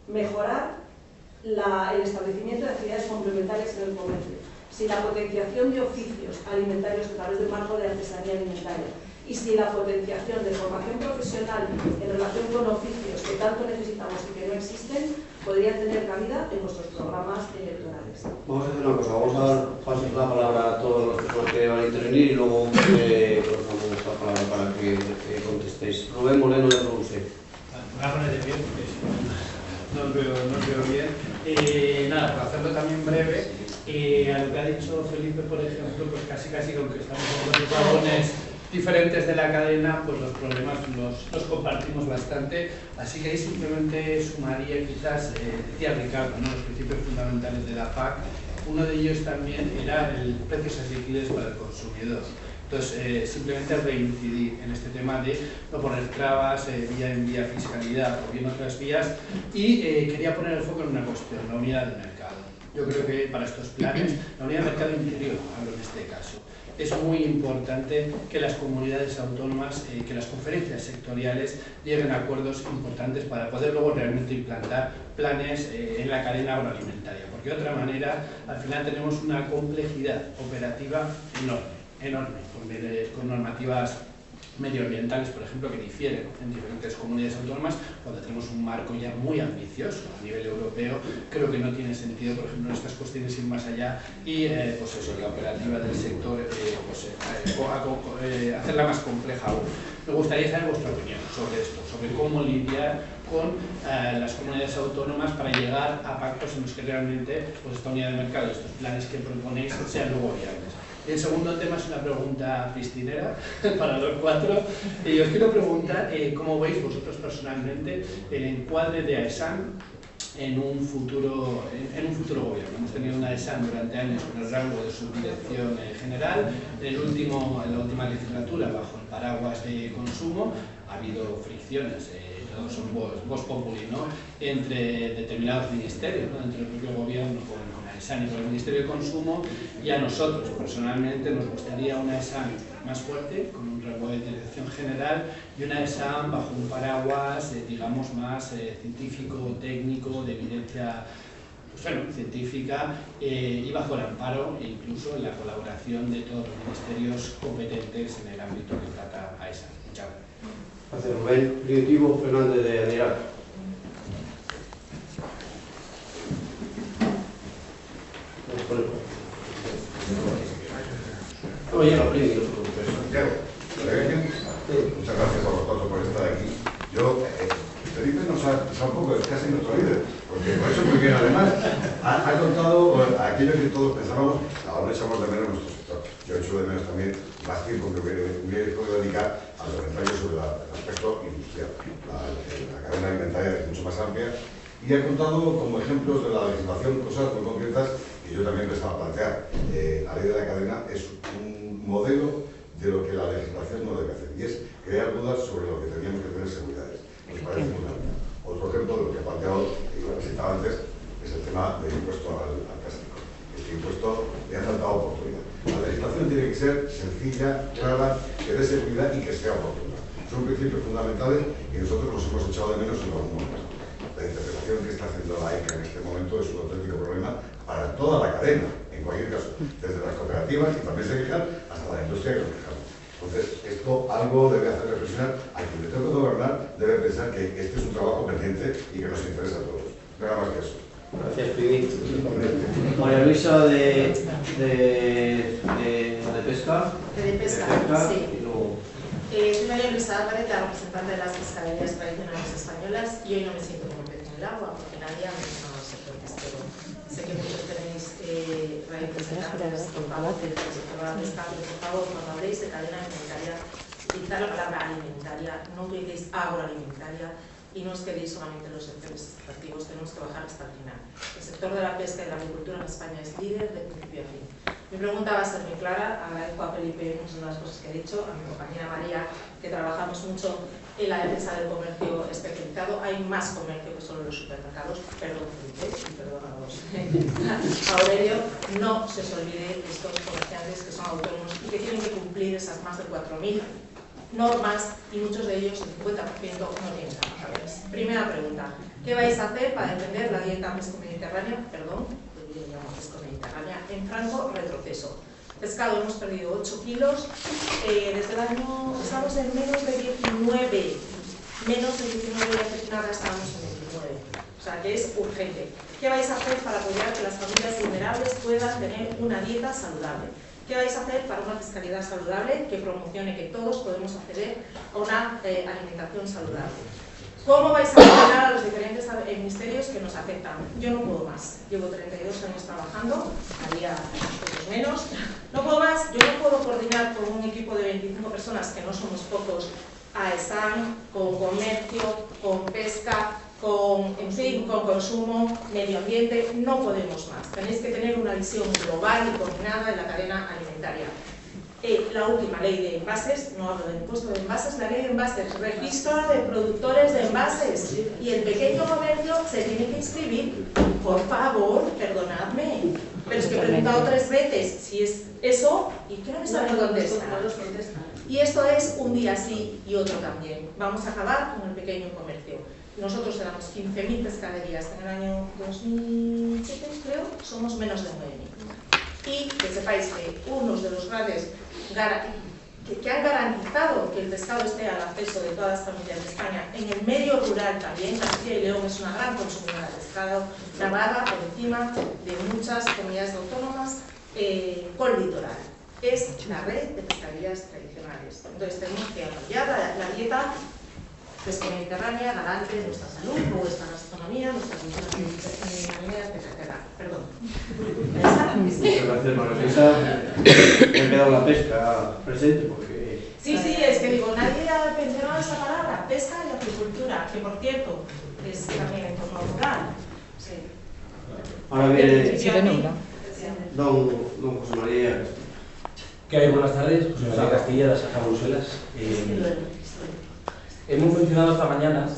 mejorar el establecimiento de actividades complementarias en el comercio, si la potenciación de oficios alimentarios a través del marco de artesanía alimentaria y si la potenciación de formación profesional en relación con oficios que tanto necesitamos y que no existen, podría tener cabida en nuestros programas electorales. Vamos a hacer una cosa, vamos a dar paso la palabra a todos los que van a intervenir y luego os damos la palabra para que contestéis. Rubén Moreno de Produce. Voy a poner de pie porque no os veo bien. Nada, para hacerlo también breve, a lo que ha dicho Felipe, por ejemplo, pues casi aunque estamos en dos eslabones diferentes de la cadena, pues los problemas los compartimos bastante, así que ahí simplemente sumaría quizás, decía Ricardo, ¿no?, los principios fundamentales de la PAC. Uno de ellos también era el precios asequibles para el consumidor. Entonces, simplemente reincidir en este tema de no poner trabas vía fiscalidad o bien otras vías, y quería poner el foco en una cuestión, la unidad de mercado. Yo creo que para estos planes, la unidad de mercado interior, hablo en este caso, es muy importante que las comunidades autónomas, que las conferencias sectoriales lleguen a acuerdos importantes para poder luego realmente implantar planes en la cadena agroalimentaria, porque de otra manera al final tenemos una complejidad operativa enorme, con normativas medioambientales, por ejemplo, que difieren en diferentes comunidades autónomas, cuando tenemos un marco ya muy ambicioso a nivel europeo. Creo que no tiene sentido, por ejemplo, en estas cuestiones ir más allá y pues eso, la operativa del sector hacerla más compleja aún. Me gustaría saber vuestra opinión sobre esto, sobre cómo lidiar con las comunidades autónomas para llegar a pactos en los que realmente pues, esta unidad de mercado y estos planes que proponéis sean luego viables. El segundo tema es una pregunta piscinera para los cuatro. Y os quiero preguntar cómo veis vosotros personalmente el encuadre de AESAN en un futuro gobierno. Hemos tenido una AESAN durante años con el rango de subdirección general. En la última legislatura, bajo el paraguas de consumo, ha habido fricciones, todos son voz populi, ¿no?, entre determinados ministerios, ¿no?, entre el propio gobierno con AESAN y con el Ministerio de Consumo, y a nosotros personalmente nos gustaría una AESAN más fuerte, con un rango de dirección general, y una AESAN bajo un paraguas, digamos, más científico, técnico, de evidencia científica, y bajo el amparo e incluso en la colaboración de todos los ministerios competentes en el ámbito que trata AESAN. Muchas gracias. Gracias, Rubén. Primitivo Fernández de Aniral. No llega, Primi, no te preocupes. Muchas gracias a vosotros por estar aquí. Yo, Felipe nos ha un poco, es casi nuestro líder, porque lo ha hecho muy bien. Además, ha contado aquello que todos pensábamos, ahora echamos de menos nuestro sector. Yo he hecho de menos también más tiempo que hubiera podido dedicar al comentario sobre el aspecto industrial. La cadena alimentaria es mucho más amplia, y ha contado como ejemplos de la legislación cosas muy concretas que yo también pensaba plantear. La ley de la cadena es un modelo de lo que la legislación no debe hacer, y es crear dudas sobre lo que teníamos que tener seguridades. Nos parece fundamental. Otro ejemplo de lo que ha planteado, y lo he presentado antes, es el tema del impuesto al plástico. Este impuesto le ha faltado oportunidad. La legislación tiene que ser sencilla, clara, que dé seguridad y que sea oportuna. Son principios fundamentales y nosotros los hemos echado de menos en algún momento. La interpretación que está haciendo la ECA en este momento es un auténtico problema para toda la cadena, en cualquier caso, desde las cooperativas, y también se quejan, hasta la industria que nos quejamos. Entonces, esto algo debe hacer reflexionar a quien le toque gobernar, debe pensar que este es un trabajo pendiente y que nos interesa a todos. Nada más que eso. Gracias, Primi. María Luisa de Pesca. De Pesca, sí. Y luego... Soy María Luisa Álvarez, la representante de las pescaderías tradicionales españolas, y hoy no me siento como pez en el agua, porque nadie ha mencionado el sector pesquero. Sé que muchos tenéis representantes por favor del sector de la pesca, pero por favor, cuando habléis de cadena alimentaria, utilizar la palabra alimentaria, no utilicéis agroalimentaria, y y no os quedéis solamente en los sectores extractivos, tenemos que bajar hasta el final. El sector de la pesca y de la agricultura en España es líder de principio a fin. Mi pregunta va a ser muy clara, agradezco a Felipe muchas de las cosas que ha dicho, a mi compañera María, que trabajamos mucho en la defensa del comercio especializado. Hay más comercio que solo los supermercados, perdón Felipe, y perdón a Aurelio, no se os olvide estos comerciantes que son autónomos y que tienen que cumplir esas más de 4.000 normas y muchos de ellos, el 50%, no tienen trabajadores. Primera pregunta, ¿qué vais a hacer para defender la dieta pesco-mediterránea? Perdón, yo llamo pesco-mediterránea, en franco retroceso. Pescado hemos perdido 8 kilos, desde el año, estamos en menos de 19, menos de 19 y hace nada estábamos en 19, o sea que es urgente. ¿Qué vais a hacer para apoyar que las familias vulnerables puedan tener una dieta saludable? ¿Qué vais a hacer para una fiscalidad saludable que promocione que todos podemos acceder a una alimentación saludable? ¿Cómo vais a coordinar a los diferentes ministerios que nos afectan? Yo no puedo más. Llevo 32 años trabajando, había pocos menos. No puedo más. Yo no puedo coordinar con un equipo de 25 personas, que no somos pocos, a SAN, con comercio, con pesca, con consumo, medio ambiente. No podemos más. Tenéis que tener una visión global y coordinada de la cadena alimentaria. La última ley de envases, no hablo del impuesto de envases, la ley de envases, registro de productores de envases, y el pequeño comercio se tiene que inscribir. Por favor, perdonadme, pero es que he preguntado 3 veces si es eso y que no me saben contestar. Y esto es un día sí y otro también. Vamos a acabar con el pequeño comercio. Nosotros éramos 15.000 pescaderías en el año 2007, creo, somos menos de 9.000. Y que sepáis que unos de los grandes que han garantizado que el pescado esté al acceso de todas las familias de España, en el medio rural también, Castilla y León es una gran consumidora de pescado, Navarra por encima de muchas comunidades autónomas con litoral. Es la red de pescaderías tradicionales. Entonces tenemos que apoyar la dieta pesco-mediterránea, garante de nuestra salud, nuestra gastronomía, nuestras marineras, etc. Perdón. Muchas gracias, Margarita. He quedado la pesca presente porque... Sí, es que digo, nadie ha mencionado esa palabra, pesca y agricultura, que por cierto es también entorno rural. Sí. Ahora viene don José María. ¿Qué hay? Buenas tardes, José María Castilla, de Saja Bruselas. Hemos mencionado esta mañana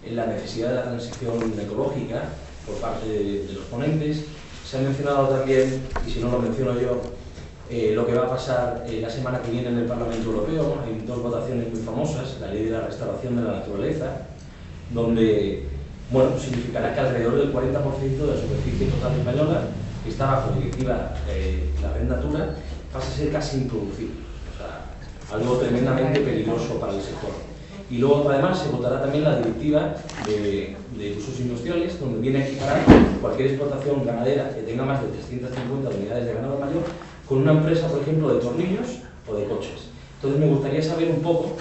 la necesidad de la transición ecológica por parte de los ponentes. Se ha mencionado también, y si no lo menciono yo, lo que va a pasar la semana que viene en el Parlamento Europeo. Hay 2 votaciones muy famosas, la ley de la restauración de la naturaleza, donde significará que alrededor del 40% de la superficie total española, que está bajo directiva la Red Natura, pasa a ser casi improducible. O sea, algo tremendamente peligroso para el sector. Y luego, además, se votará también la directiva de usos industriales, donde viene a equiparar cualquier explotación ganadera que tenga más de 350 unidades de ganado mayor con una empresa, por ejemplo, de tornillos o de coches. Entonces, me gustaría saber un poco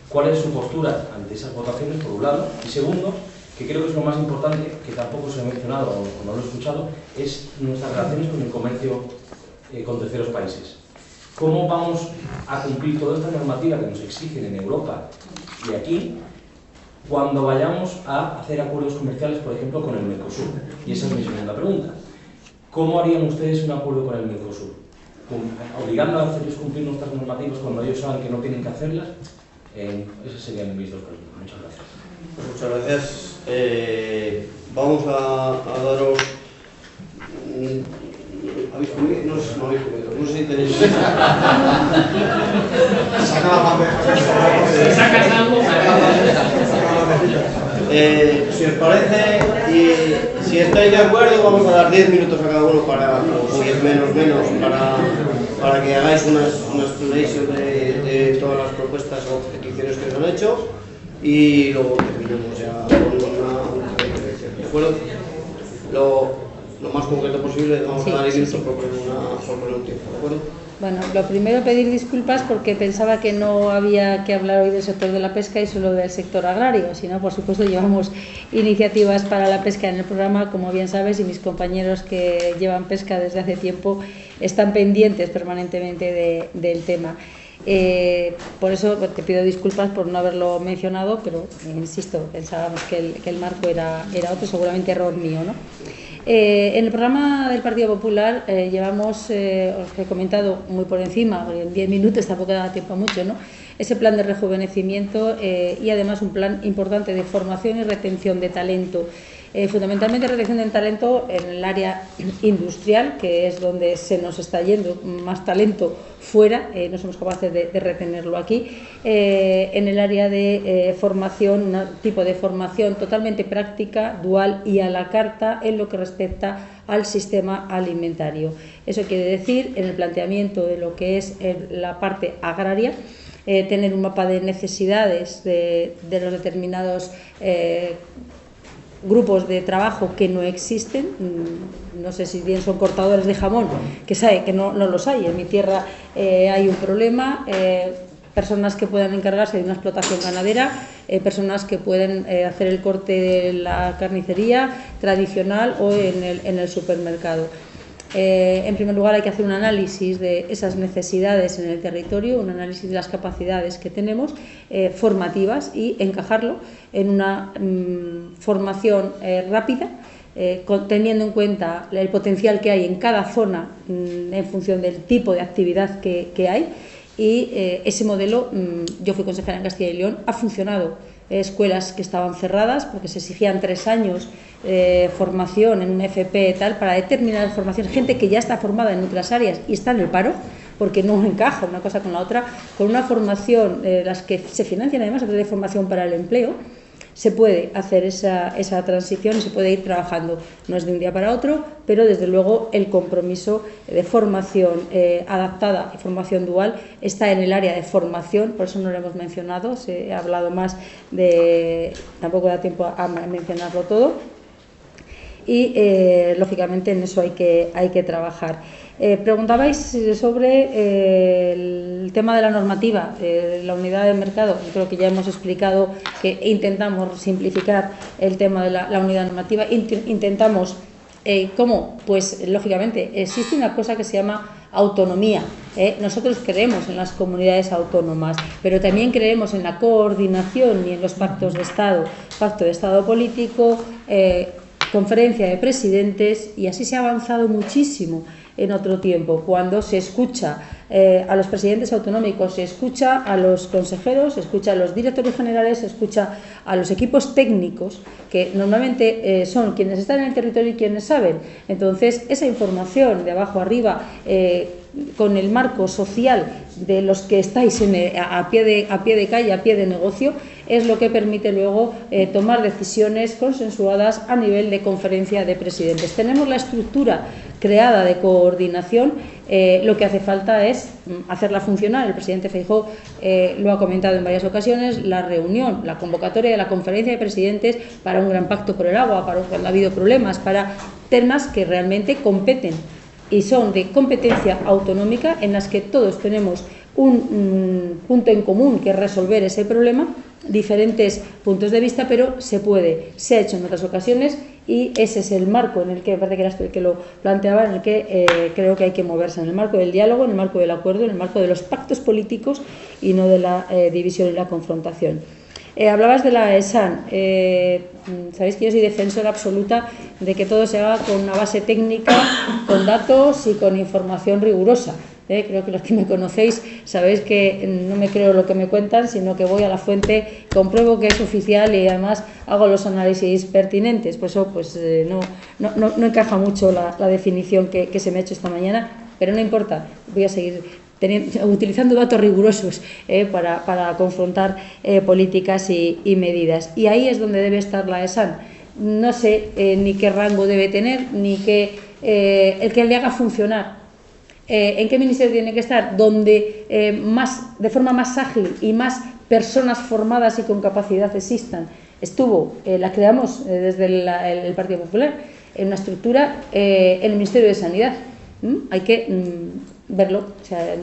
cuál es su postura ante esas votaciones, por un lado, y segundo, que creo que es lo más importante, que tampoco se ha mencionado o no lo he escuchado, es nuestras relaciones con el comercio con terceros países. ¿Cómo vamos a cumplir toda esta normativa que nos exigen en Europa y aquí cuando vayamos a hacer acuerdos comerciales, por ejemplo, con el Mercosur? Y esa es mi segunda pregunta. ¿Cómo harían ustedes un acuerdo con el Mercosur? ¿Obligando a hacerles cumplir nuestras normativas cuando ellos saben que no tienen que hacerlas? Esas serían mis 2 preguntas. Muchas gracias. Muchas gracias. Vamos a daros... ¿Habéis comido? No sé si no habéis comido. No sé si tenéis... ¿Sacas algo? Si os parece, y si estáis de acuerdo, vamos a dar 10 minutos a cada uno para, o 10 menos, para que hagáis una explanation de todas las propuestas o peticiones que os han hecho, y luego terminamos ya con una ¿de acuerdo? Lo más concreto posible, vamos a dar 10 minutos por poner un tiempo, ¿de acuerdo? Bueno, lo primero, pedir disculpas porque pensaba que no había que hablar hoy del sector de la pesca y solo del sector agrario, sino, por supuesto, llevamos iniciativas para la pesca en el programa, como bien sabes, y mis compañeros que llevan pesca desde hace tiempo están pendientes permanentemente del tema. Por eso te pido disculpas por no haberlo mencionado, pero insisto, pensábamos que el marco era otro, seguramente error mío, ¿no? En el programa del Partido Popular llevamos, os he comentado muy por encima, porque en 10 minutos tampoco da tiempo a mucho, ¿no? Ese plan de rejuvenecimiento y además un plan importante de formación y retención de talento. Fundamentalmente retención de talento en el área industrial, que es donde se nos está yendo más talento fuera, no somos capaces de retenerlo aquí. En el área de formación, un tipo de formación totalmente práctica, dual y a la carta en lo que respecta al sistema alimentario. Eso quiere decir, en el planteamiento de lo que es la parte agraria, tener un mapa de necesidades de los determinados grupos de trabajo que no existen, no sé si bien son cortadores de jamón, que sabe que no los hay, en mi tierra hay un problema, personas que puedan encargarse de una explotación ganadera, personas que pueden hacer el corte de la carnicería tradicional o en el supermercado. En primer lugar hay que hacer un análisis de esas necesidades en el territorio, un análisis de las capacidades que tenemos formativas y encajarlo en una formación rápida, teniendo en cuenta el potencial que hay en cada zona en función del tipo de actividad que hay, y ese modelo, yo fui consejera en Castilla y León, ha funcionado. Escuelas que estaban cerradas porque se exigían 3 años de formación en un FP tal para determinadas formaciones, gente que ya está formada en otras áreas y está en el paro porque no encaja una cosa con la otra, con una formación, las que se financian además a través de formación para el empleo, se puede hacer esa transición y se puede ir trabajando. No es de un día para otro, pero desde luego el compromiso de formación adaptada y formación dual está en el área de formación, por eso no lo hemos mencionado, se ha hablado más de... tampoco da tiempo a mencionarlo todo, y lógicamente en eso hay que trabajar. Preguntabais sobre el tema de la normativa, la unidad del mercado. Yo creo que ya hemos explicado que intentamos simplificar el tema de la unidad normativa. Intentamos, ¿cómo? Pues lógicamente existe una cosa que se llama autonomía. Nosotros creemos en las comunidades autónomas, pero también creemos en la coordinación y en los pactos de Estado, pacto de Estado político, conferencia de presidentes, y así se ha avanzado muchísimo en otro tiempo, cuando se escucha a los presidentes autonómicos, se escucha a los consejeros, se escucha a los directores generales, se escucha a los equipos técnicos, que normalmente son quienes están en el territorio y quienes saben. Entonces, esa información de abajo arriba, con el marco social de los que estáis a pie de calle, a pie de negocio, es lo que permite luego tomar decisiones consensuadas a nivel de conferencia de presidentes. Tenemos la estructura creada de coordinación, lo que hace falta es hacerla funcionar. El presidente Feijóo lo ha comentado en varias ocasiones, la reunión, la convocatoria de la conferencia de presidentes para un gran pacto por el agua, para cuando ha habido problemas, para temas que realmente competen y son de competencia autonómica, en las que todos tenemos un punto en común, que es resolver ese problema, diferentes puntos de vista, pero se ha hecho en otras ocasiones, y ese es el marco en el que, me parece que eras tú el que lo planteaba, en el que creo que hay que moverse, en el marco del diálogo, en el marco del acuerdo, en el marco de los pactos políticos y no de la división y la confrontación. Hablabas de la ESAN. Sabéis que yo soy defensora absoluta de que todo se haga con una base técnica, con datos y con información rigurosa. Creo que los que me conocéis sabéis que no me creo lo que me cuentan, sino que voy a la fuente, compruebo que es oficial y además hago los análisis pertinentes. Por eso pues, no encaja mucho la definición que se me ha hecho esta mañana, pero no importa, voy a seguir utilizando datos rigurosos para confrontar políticas y medidas. Y ahí es donde debe estar la ESAN. No sé ni qué rango debe tener, ni el que le haga funcionar. ¿En qué ministerio tiene que estar? Donde de forma más ágil y más personas formadas y con capacidad existan. La creamos desde el Partido Popular, en una estructura en el Ministerio de Sanidad. Hay que verlo, o sea,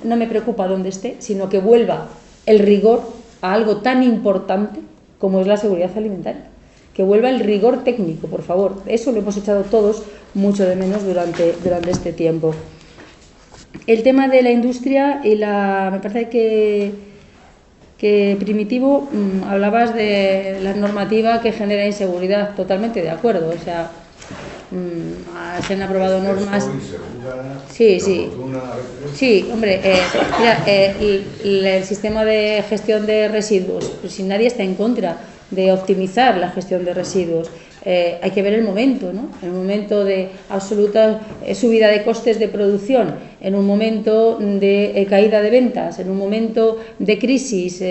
no me preocupa dónde esté, sino que vuelva el rigor a algo tan importante como es la seguridad alimentaria. Que vuelva el rigor técnico, por favor. Eso lo hemos echado todos mucho de menos durante este tiempo. el tema de la industria y me parece que Primitivo, hablabas de la normativa que genera inseguridad, totalmente de acuerdo, o sea, se han aprobado normas. Sí, sí. Sí, hombre, mira, el sistema de gestión de residuos, pues si nadie está en contra de optimizar la gestión de residuos. Hay que ver el momento, ¿no? El momento de absoluta subida de costes de producción, en un momento de caída de ventas, en un momento de crisis,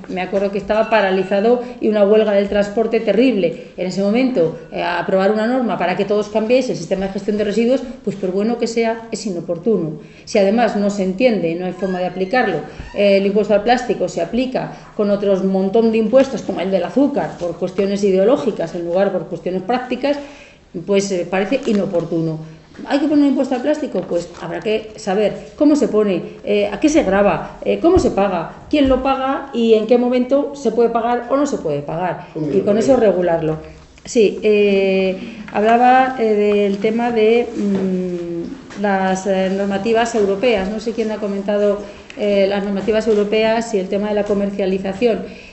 me acuerdo que estaba paralizado y una huelga del transporte terrible. En ese momento, aprobar una norma para que todos cambiéis el sistema de gestión de residuos, pues por bueno que sea, es inoportuno. Si además no se entiende, no hay forma de aplicarlo, el impuesto al plástico se aplica con otros montón de impuestos, como el del azúcar, por cuestiones ideológicas en lugar por cuestiones prácticas, pues parece inoportuno. ¿Hay que poner un impuesto al plástico? Pues habrá que saber cómo se pone, a qué se grava, cómo se paga, quién lo paga y en qué momento se puede pagar o no se puede pagar, y con eso regularlo. Sí, hablaba del tema de las normativas europeas. No sé quién ha comentado las normativas europeas y el tema de la comercialización.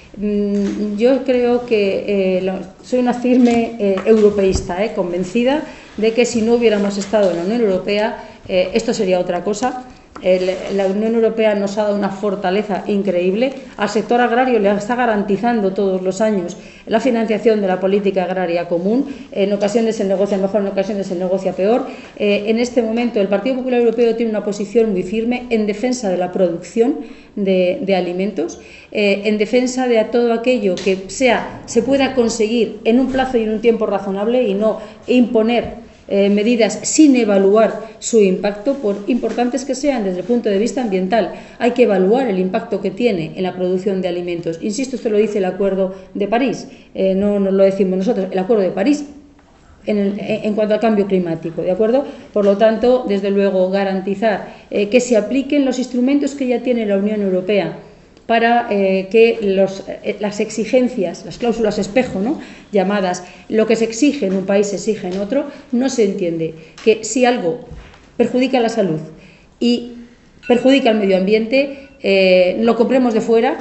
Yo creo que soy una firme europeísta, convencida de que si no hubiéramos estado en la Unión Europea, esto sería otra cosa. La Unión Europea nos ha dado una fortaleza increíble. Al sector agrario le está garantizando todos los años la financiación de la política agraria común. En ocasiones se negocia mejor, en ocasiones se negocia peor. En este momento el Partido Popular Europeo tiene una posición muy firme en defensa de la producción de alimentos, en defensa de todo aquello que se pueda conseguir en un plazo y en un tiempo razonable y no imponer medidas sin evaluar su impacto, por importantes que sean desde el punto de vista ambiental. Hay que evaluar el impacto que tiene en la producción de alimentos. Insisto, esto lo dice el Acuerdo de París, no lo decimos nosotros, el Acuerdo de París en cuanto al cambio climático, ¿de acuerdo? Por lo tanto, desde luego, garantizar que se apliquen los instrumentos que ya tiene la Unión Europea para que las exigencias, las cláusulas espejo, ¿no?, llamadas, lo que se exige en un país se exige en otro. No se entiende que si algo perjudica la salud y perjudica al medio ambiente, lo compremos de fuera,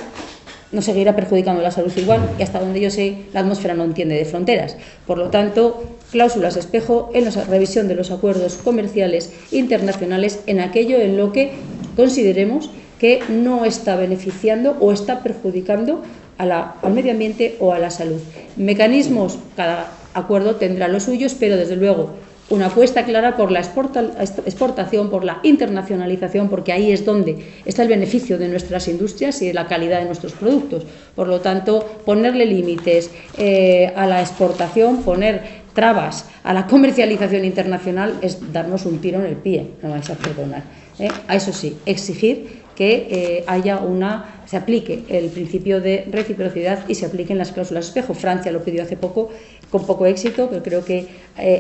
nos seguirá perjudicando la salud igual, y hasta donde yo sé, la atmósfera no entiende de fronteras. Por lo tanto, cláusulas espejo en la revisión de los acuerdos comerciales internacionales, en aquello en lo que consideremos que no está beneficiando o está perjudicando al medio ambiente o a la salud. Mecanismos, cada acuerdo tendrá los suyos, pero desde luego una apuesta clara por la exportación, por la internacionalización, porque ahí es donde está el beneficio de nuestras industrias y de la calidad de nuestros productos. Por lo tanto, ponerle límites a la exportación, poner trabas a la comercialización internacional es darnos un tiro en el pie, no vais a perdonar. A eso sí, exigir que se aplique el principio de reciprocidad y se apliquen las cláusulas espejo. Francia lo pidió hace poco, con poco éxito, pero creo que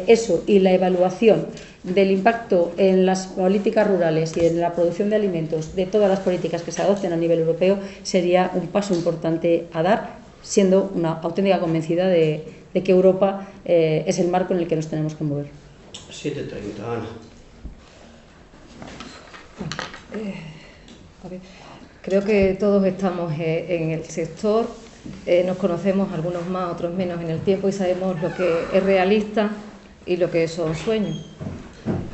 eso y la evaluación del impacto en las políticas rurales y en la producción de alimentos de todas las políticas que se adopten a nivel europeo sería un paso importante a dar, siendo una auténtica convencida de que Europa es el marco en el que nos tenemos que mover. 7:30, Ana. Creo que todos estamos en el sector, nos conocemos algunos más, otros menos en el tiempo y sabemos lo que es realista y lo que son sueños.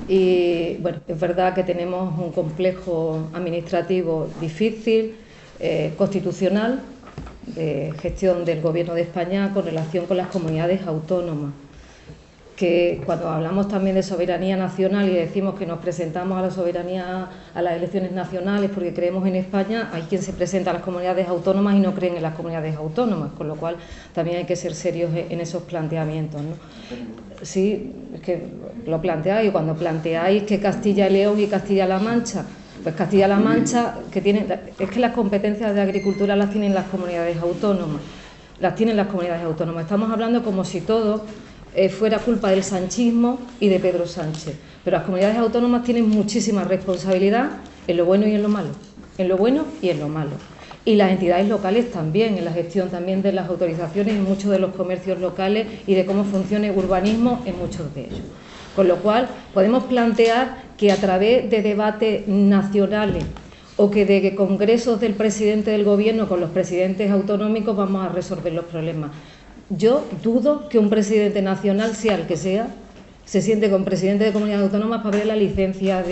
Y bueno, es verdad que tenemos un complejo administrativo difícil, constitucional, de gestión del Gobierno de España con relación con las comunidades autónomas. Que cuando hablamos también de soberanía nacional y decimos que nos presentamos a la soberanía, a las elecciones nacionales porque creemos en España, hay quien se presenta a las comunidades autónomas y no creen en las comunidades autónomas, con lo cual también hay que ser serios en esos planteamientos, ¿no? Sí, es que lo planteáis, y cuando planteáis que Castilla y León y Castilla-La Mancha, pues Castilla-La Mancha, es que las competencias de agricultura las tienen las comunidades autónomas, Estamos hablando como si todo fuera culpa del sanchismo y de Pedro Sánchez. Pero las comunidades autónomas tienen muchísima responsabilidad en lo bueno y en lo malo. En lo bueno y en lo malo. Y las entidades locales también, en la gestión también de las autorizaciones en muchos de los comercios locales y de cómo funciona el urbanismo en muchos de ellos. Con lo cual, podemos plantear que a través de debates nacionales o que de congresos del presidente del Gobierno con los presidentes autonómicos vamos a resolver los problemas. Yo dudo que un presidente nacional, sea el que sea, se siente con presidente de comunidades autónomas para ver la licencia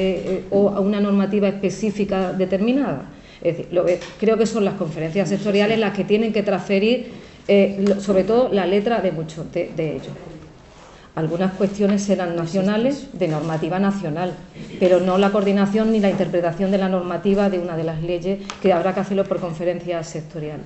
o a una normativa específica determinada. Es decir, creo que son las conferencias sectoriales las que tienen que transferir, sobre todo, la letra de muchos de ellos. Algunas cuestiones serán nacionales, de normativa nacional, pero no la coordinación ni la interpretación de la normativa de una de las leyes, que habrá que hacerlo por conferencia sectorial.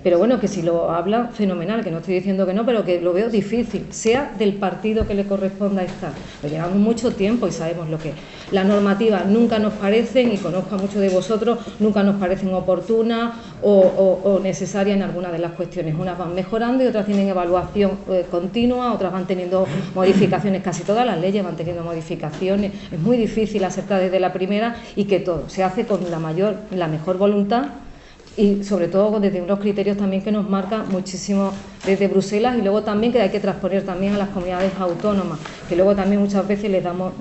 Pero bueno, que si lo habla, fenomenal, que no estoy diciendo que no, pero que lo veo difícil, sea del partido que le corresponda estar. Lo llevamos mucho tiempo y sabemos lo que es. Las normativas nunca nos parecen, y conozco a muchos de vosotros, nunca nos parecen oportunas o necesarias en alguna de las cuestiones. Unas van mejorando y otras tienen evaluación continua, otras van teniendo modificaciones, casi todas las leyes van teniendo modificaciones. Es muy difícil acertar desde la primera, y que todo se hace con la mejor voluntad, y sobre todo desde unos criterios también que nos marcan muchísimo desde Bruselas, y luego también que hay que transponer también a las comunidades autónomas, que luego también muchas veces les damos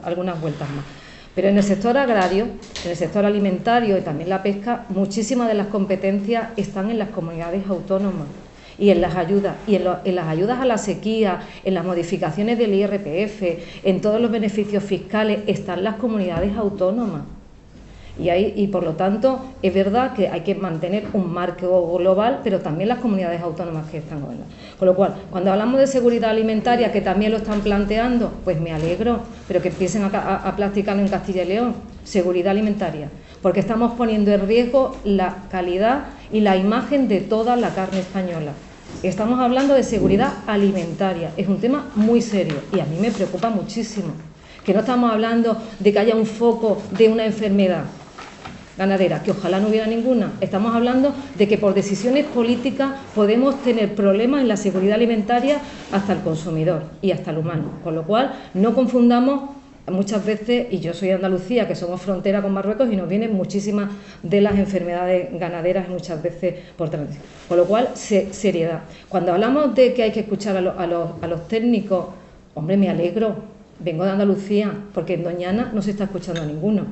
algunas vueltas más. Pero en el sector agrario, en el sector alimentario y también la pesca, muchísimas de las competencias están en las comunidades autónomas, y en las ayudas, en las ayudas a la sequía, en las modificaciones del IRPF, en todos los beneficios fiscales, están las comunidades autónomas. Y por lo tanto, es verdad que hay que mantener un marco global, pero también las comunidades autónomas que están gobernando. Con lo cual, cuando hablamos de seguridad alimentaria, que también lo están planteando, pues me alegro, pero que empiecen a practicarlo en Castilla y León, seguridad alimentaria, porque estamos poniendo en riesgo la calidad y la imagen de toda la carne española. Estamos hablando de seguridad alimentaria, es un tema muy serio y a mí me preocupa muchísimo, que no estamos hablando de que haya un foco de una enfermedad ganadera, que ojalá no hubiera ninguna. Estamos hablando de que por decisiones políticas podemos tener problemas en la seguridad alimentaria hasta el consumidor y hasta el humano. Con lo cual, no confundamos muchas veces, y yo soy de Andalucía, que somos frontera con Marruecos, y nos vienen muchísimas de las enfermedades ganaderas muchas veces por transición. Con lo cual, seriedad. Cuando hablamos de que hay que escuchar a los técnicos, hombre, me alegro, vengo de Andalucía, porque en Doñana no se está escuchando a ninguno.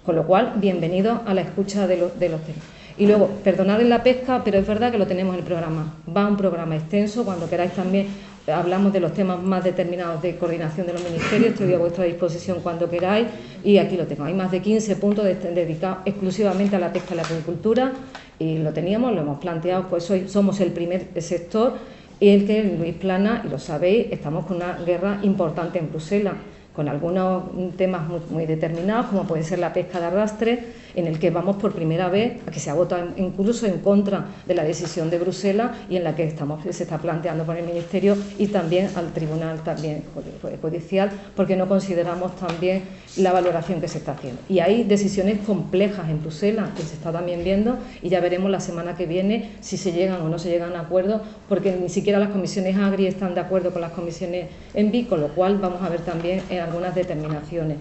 Con lo cual, bienvenido a la escucha de los técnicos. Y luego, perdonad en la pesca, pero es verdad que lo tenemos en el programa. Va un programa extenso, cuando queráis también hablamos de los temas más determinados de coordinación de los ministerios, estoy a vuestra disposición cuando queráis, y aquí lo tengo. Hay más de 15 puntos dedicados exclusivamente a la pesca y la acuicultura, y lo teníamos, lo hemos planteado, pues hoy somos el primer sector, y el que Luis Plana, y lo sabéis, estamos con una guerra importante en Bruselas, con algunos temas muy determinados, como puede ser la pesca de arrastre, en el que vamos por primera vez, a que se ha votado incluso en contra de la decisión de Bruselas, y en la que se está planteando por el Ministerio y también al Tribunal también judicial, porque no consideramos también la valoración que se está haciendo. Y hay decisiones complejas en Bruselas, que se está también viendo, y ya veremos la semana que viene si se llegan o no se llegan a acuerdos, porque ni siquiera las comisiones Agri están de acuerdo con las comisiones ENVI, con lo cual vamos a ver también algunas determinaciones.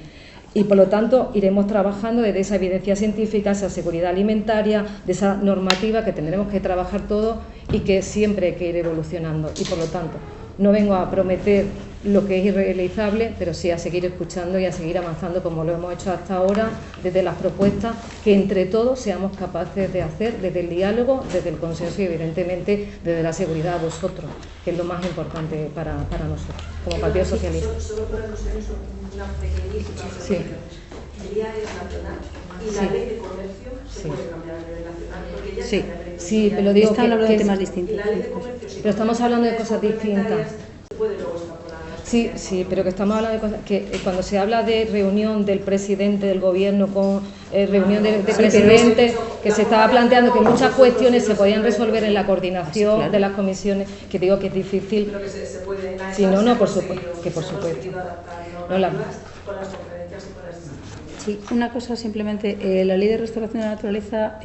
Y por lo tanto iremos trabajando desde esa evidencia científica, esa seguridad alimentaria, de esa normativa que tendremos que trabajar todos y que siempre hay que ir evolucionando. Y por lo tanto, no vengo a prometer lo que es irrealizable, pero sí a seguir escuchando y a seguir avanzando como lo hemos hecho hasta ahora, desde las propuestas que entre todos seamos capaces de hacer, desde el diálogo, desde el consenso y evidentemente desde la seguridad a vosotros, que es lo más importante para nosotros, como Partido Socialista. Solo para nosotros una pequeñísima observación. El día es nacional y la ley de comercio se puede cambiar a nivel nacional, porque ya sí, pero lo digo están hablando de temas distintos. Pero estamos hablando de cosas distintas. Sí, pero que estamos hablando de cosas que cuando se habla de reunión del presidente del gobierno con reunión de presidentes, que se estaba planteando que muchas cuestiones se podían resolver en la coordinación de las comisiones, que digo que es difícil. Sí, no, por supuesto, que por supuesto. Sí, una cosa simplemente, la Ley de Restauración de la Naturaleza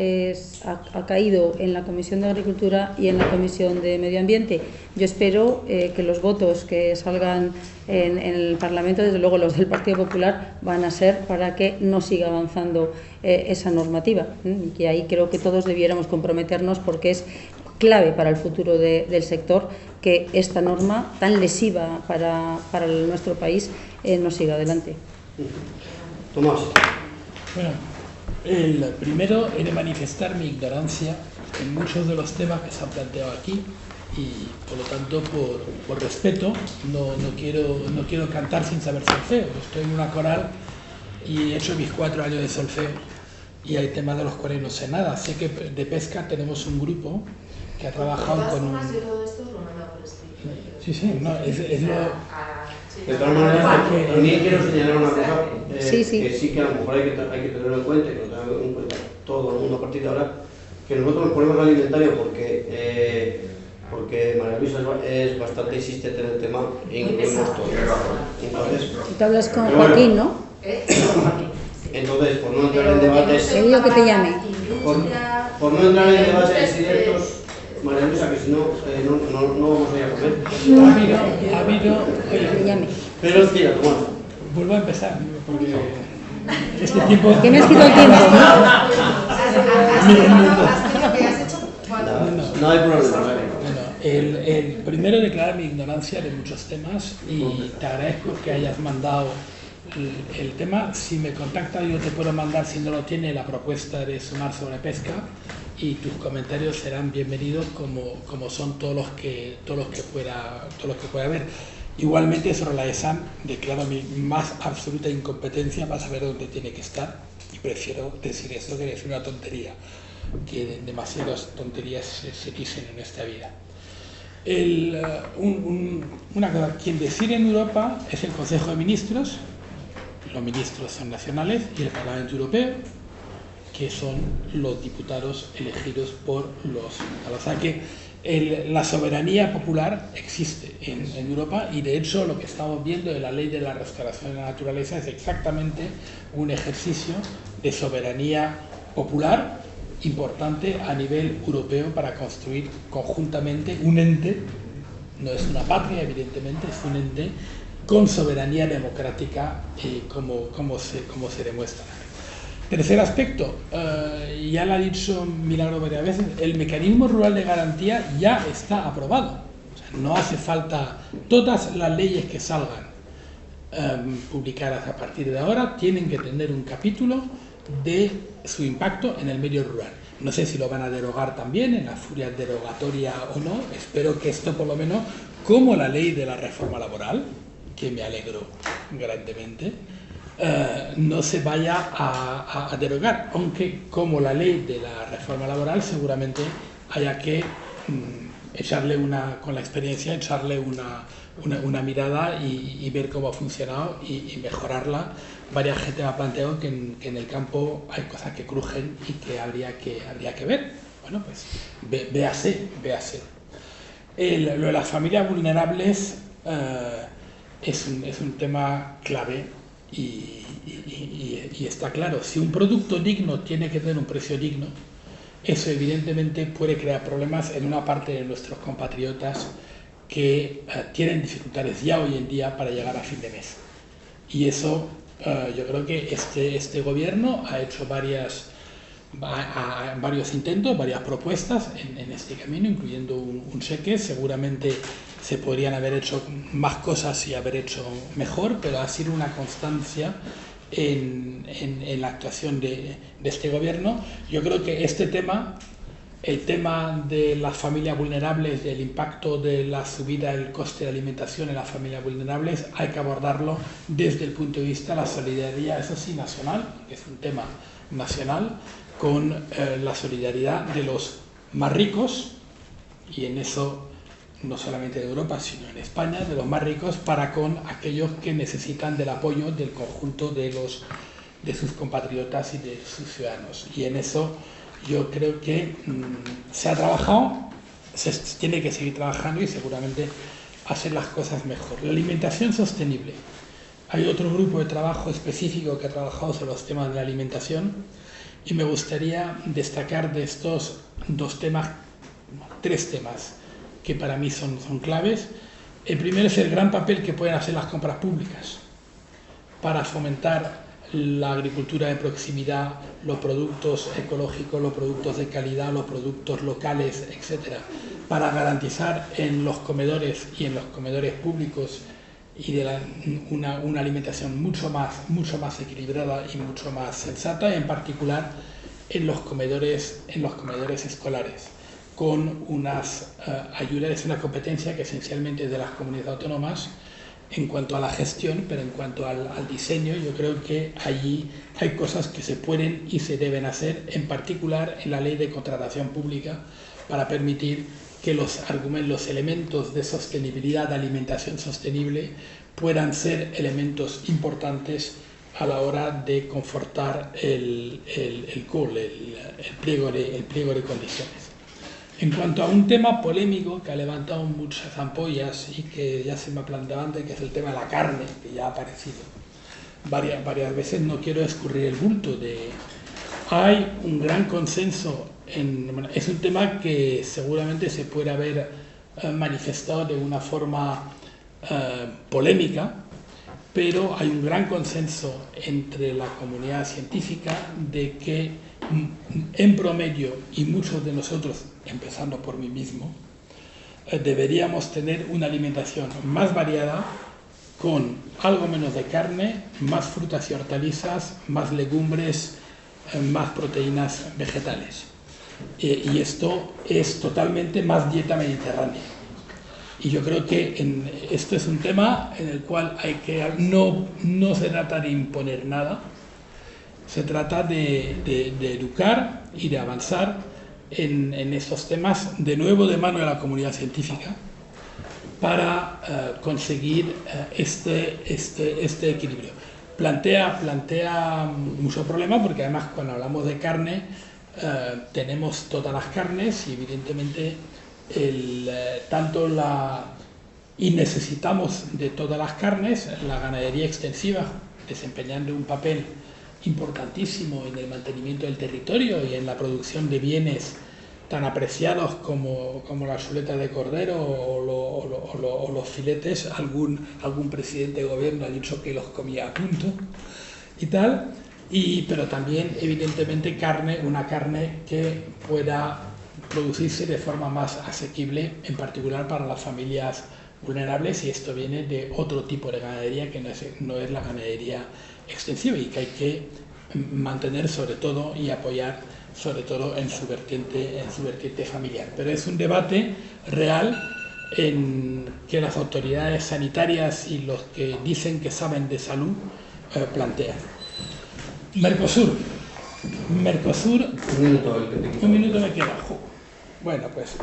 ha caído en la Comisión de Agricultura y en la Comisión de Medio Ambiente. Yo espero que los votos que salgan en el Parlamento, desde luego los del Partido Popular, van a ser para que no siga avanzando esa normativa. Y ahí creo que todos debiéramos comprometernos, porque es clave para el futuro del sector que esta norma tan lesiva para nuestro país no siga adelante. Tomás. Bueno, el primero he de manifestar mi ignorancia en muchos de los temas que se han planteado aquí y por lo tanto por respeto no quiero cantar sin saber solfeo. Yo estoy en una coral y he hecho mis 4 años de solfeo y hay temas de los cuales no sé nada. Sé que de pesca tenemos un grupo que ha trabajado con un... Yo todo esto lo mando por escrito. Sí, no, es lo... De todas maneras, también quiero señalar una cosa, sí. que sí que a lo mejor hay que tenerlo en cuenta, y que lo tenga en cuenta todo el mundo a partir de ahora, que nosotros nos ponemos alimentario porque María Luisa es bastante insistente en el tema y incluimos todo. Entonces, tú hablas con Joaquín, ¿no? Entonces, por no entrar en debates... Te digo que te llame. Por no entrar en debates directos, María Luisa, que si no, no vamos a ir a comer. Ha habido... Pero tira, Tomás. Vuelvo a empezar, porque este tiempo... ¿Qué me has quitado el tiempo? No hay problema. El primero, declarar mi ignorancia de muchos temas y te agradezco que hayas mandado el tema. Si me contactas yo te puedo mandar, si no lo tiene, la propuesta de sumar sobre pesca y tus comentarios serán bienvenidos como son todos los que pueda haber. Igualmente sobre la ESAN declaro mi más absoluta incompetencia para saber dónde tiene que estar y prefiero decir eso que decir una tontería, que demasiadas tonterías se dicen en esta vida. Una cosa, quien decide en Europa es el Consejo de Ministros, los ministros son nacionales, y el Parlamento Europeo, que son los diputados elegidos por los... O sea que la soberanía popular existe en Europa y de hecho lo que estamos viendo de la ley de la restauración de la naturaleza es exactamente un ejercicio de soberanía popular importante a nivel europeo para construir conjuntamente un ente, no es una patria evidentemente, es un ente con soberanía democrática como se demuestra. Tercer aspecto, ya lo ha dicho Milagro varias veces, el mecanismo rural de garantía ya está aprobado. O sea, no hace falta, todas las leyes que salgan publicadas a partir de ahora tienen que tener un capítulo de su impacto en el medio rural. No sé si lo van a derogar también en la furia derogatoria o no, espero que esto por lo menos, como la ley de la reforma laboral, que me alegro grandemente, no se vaya a derogar, aunque como la ley de la reforma laboral seguramente haya que echarle con la experiencia, echarle una mirada y ver cómo ha funcionado y mejorarla. Varias gente me ha planteado que en el campo hay cosas que crujen y que habría que ver. Bueno, pues véase. Lo de las familias vulnerables es un tema clave. Y está claro, si un producto digno tiene que tener un precio digno, eso evidentemente puede crear problemas en una parte de nuestros compatriotas que tienen dificultades ya hoy en día para llegar a fin de mes. Y eso yo creo que este gobierno ha hecho varios intentos, varias propuestas en este camino, incluyendo un cheque. Seguramente se podrían haber hecho más cosas y haber hecho mejor, pero ha sido una constancia en la actuación de este gobierno. Yo creo que este tema, el tema de las familias vulnerables, del impacto de la subida del coste de alimentación en las familias vulnerables, hay que abordarlo desde el punto de vista de la solidaridad, eso sí, nacional, que es un tema nacional, con la solidaridad de los más ricos, y en eso no solamente de Europa, sino en España, de los más ricos, para con aquellos que necesitan del apoyo del conjunto de sus compatriotas y de sus ciudadanos. Y en eso yo creo que se ha trabajado, se tiene que seguir trabajando y seguramente hacer las cosas mejor. La alimentación sostenible. Hay otro grupo de trabajo específico que ha trabajado sobre los temas de la alimentación y me gustaría destacar de estos tres temas que para mí son claves. El primero es el gran papel que pueden hacer las compras públicas para fomentar la agricultura de proximidad, los productos ecológicos, los productos de calidad, los productos locales, etcétera, para garantizar en los comedores y en los comedores públicos una alimentación mucho más equilibrada y mucho más sensata, en particular en los comedores escolares, con unas ayudas, una competencia que esencialmente es de las comunidades autónomas en cuanto a la gestión, pero en cuanto al diseño, yo creo que allí hay cosas que se pueden y se deben hacer, en particular en la ley de contratación pública, para permitir que los elementos de sostenibilidad, de alimentación sostenible, puedan ser elementos importantes a la hora de confortar el pliego de condiciones. En cuanto a un tema polémico que ha levantado muchas ampollas y que ya se me ha planteado antes, que es el tema de la carne, que ya ha aparecido varias veces, no quiero escurrir el bulto hay un gran consenso es un tema que seguramente se puede haber manifestado de una forma polémica, pero hay un gran consenso entre la comunidad científica de que en promedio, y muchos de nosotros, empezando por mí mismo, deberíamos tener una alimentación más variada, con algo menos de carne, más frutas y hortalizas, más legumbres, más proteínas vegetales. Y esto es totalmente más dieta mediterránea. Y yo creo que esto es un tema en el cual no se trata de imponer nada, se trata de educar y de avanzar en estos temas, de nuevo de mano de la comunidad científica, para conseguir este equilibrio. Plantea mucho problema, porque además cuando hablamos de carne tenemos todas las carnes y evidentemente y necesitamos de todas las carnes, la ganadería extensiva desempeñando un papel importantísimo en el mantenimiento del territorio y en la producción de bienes tan apreciados como la chuleta de cordero o los filetes. Algún presidente de gobierno ha dicho que los comía a punto y tal, pero también evidentemente una carne que pueda producirse de forma más asequible, en particular para las familias vulnerables, y esto viene de otro tipo de ganadería que no es la ganadería extensiva y que hay que mantener sobre todo y apoyar sobre todo en su vertiente familiar. Pero es un debate real en que las autoridades sanitarias y los que dicen que saben de salud plantean. Mercosur. Un minuto me queda. Bueno, pues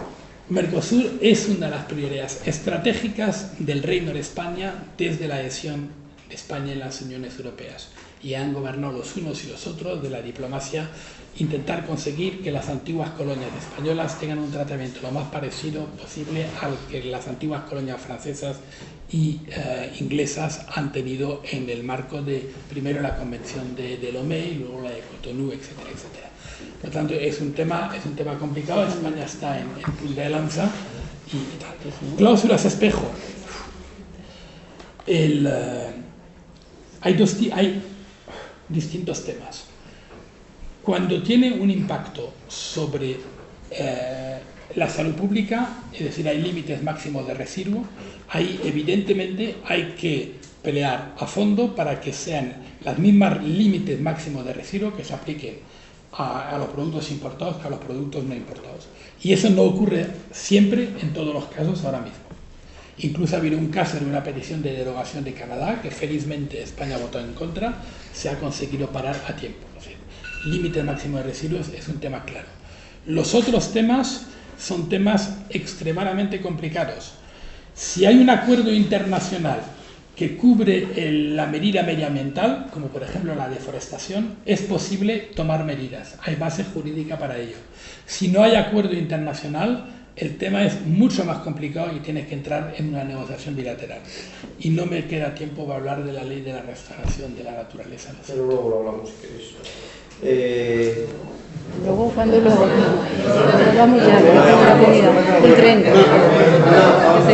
Mercosur es una de las prioridades estratégicas del Reino de España desde la adhesión de España en las Uniones Europeas. Y han gobernado los unos y los otros de la diplomacia, intentar conseguir que las antiguas colonias españolas tengan un tratamiento lo más parecido posible al que las antiguas colonias francesas y inglesas han tenido en el marco de, primero, la Convención de Lomé y luego la de Cotonú, etcétera, etcétera. Por lo tanto, es un tema complicado. España está en punta de lanza y tal. Cláusulas espejo. Hay distintos temas. Cuando tiene un impacto sobre la salud pública, es decir, hay límites máximos de residuo, ahí evidentemente hay que pelear a fondo para que sean los mismos límites máximos de residuo que se apliquen a los productos importados que a los productos no importados. Y eso no ocurre siempre en todos los casos ahora mismo. Incluso ha habido un caso de una petición de derogación de Canadá, que felizmente España votó en contra, se ha conseguido parar a tiempo. Es decir, límite máximo de residuos es un tema claro. Los otros temas son temas extremadamente complicados. Si hay un acuerdo internacional que cubre la medida medioambiental, como por ejemplo la deforestación, es posible tomar medidas. Hay base jurídica para ello. Si no hay acuerdo internacional, el tema es mucho más complicado y tienes que entrar en una negociación bilateral. Y no me queda tiempo para hablar de la ley de la restauración de la naturaleza. Pero luego lo hablamos, si queréis. Luego, cuando lo vamos ya, la comida, el tren. Las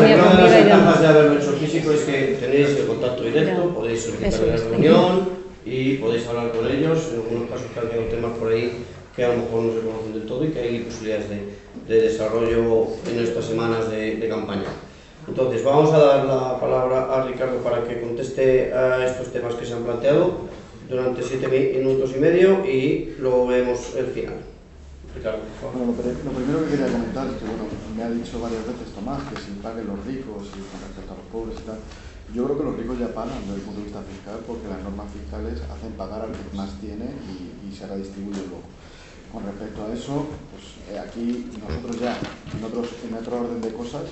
ventajas de haberlo hecho físico es que tenéis el contacto directo, podéis solicitar la reunión, y podéis hablar con ellos, en algunos casos que han quedado temas por ahí que a lo mejor no se conocen del todo y que hay posibilidades de desarrollo en estas semanas de campaña. Entonces, vamos a dar la palabra a Ricardo para que conteste a estos temas que se han planteado durante 7 minutos y medio y luego vemos el final. Ricardo, por favor. Bueno, lo primero que quería comentar es que, bueno, me ha dicho varias veces Tomás que si paguen los ricos y con respecto a los pobres y tal. Yo creo que los ricos ya pagan desde el punto de vista fiscal porque las normas fiscales hacen pagar al que más tiene y se redistribuye luego. Con respecto a eso, pues aquí nosotros ya, en otro orden de cosas,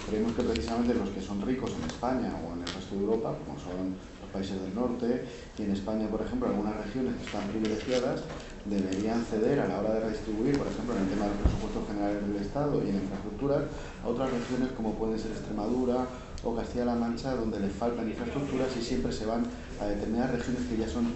creemos que precisamente los que son ricos en España o en el resto de Europa, como son los países del norte, y en España, por ejemplo, algunas regiones que están privilegiadas, deberían ceder a la hora de redistribuir, por ejemplo, en el tema de los presupuestos generales del Estado y en infraestructuras, a otras regiones como pueden ser Extremadura o Castilla-La Mancha, donde les faltan infraestructuras y siempre se van a determinadas regiones que ya son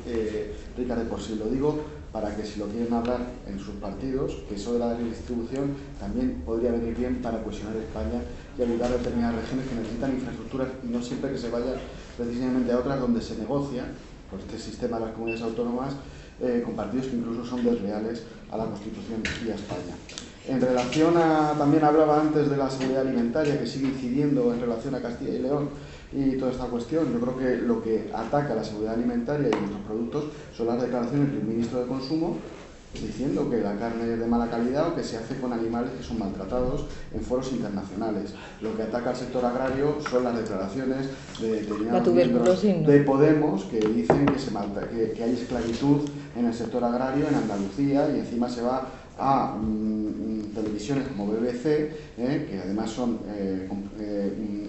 ricas de por sí. Lo digo para que si lo quieren hablar en sus partidos, que eso de la redistribución también podría venir bien para cohesionar España y ayudar a determinadas regiones que necesitan infraestructuras y no siempre que se vaya precisamente a otras donde se negocia por este sistema de las comunidades autónomas con partidos que incluso son desleales a la Constitución y a España. En relación a, también hablaba antes de la seguridad alimentaria que sigue incidiendo en relación a Castilla y León y toda esta cuestión. Yo creo que lo que ataca a la seguridad alimentaria y nuestros productos son las declaraciones del ministro de Consumo diciendo que la carne es de mala calidad o que se hace con animales que son maltratados en foros internacionales. Lo que ataca al sector agrario son las declaraciones de determinados miembros de Podemos que dicen que hay esclavitud en el sector agrario en Andalucía y encima se va a televisiones como BBC, que además son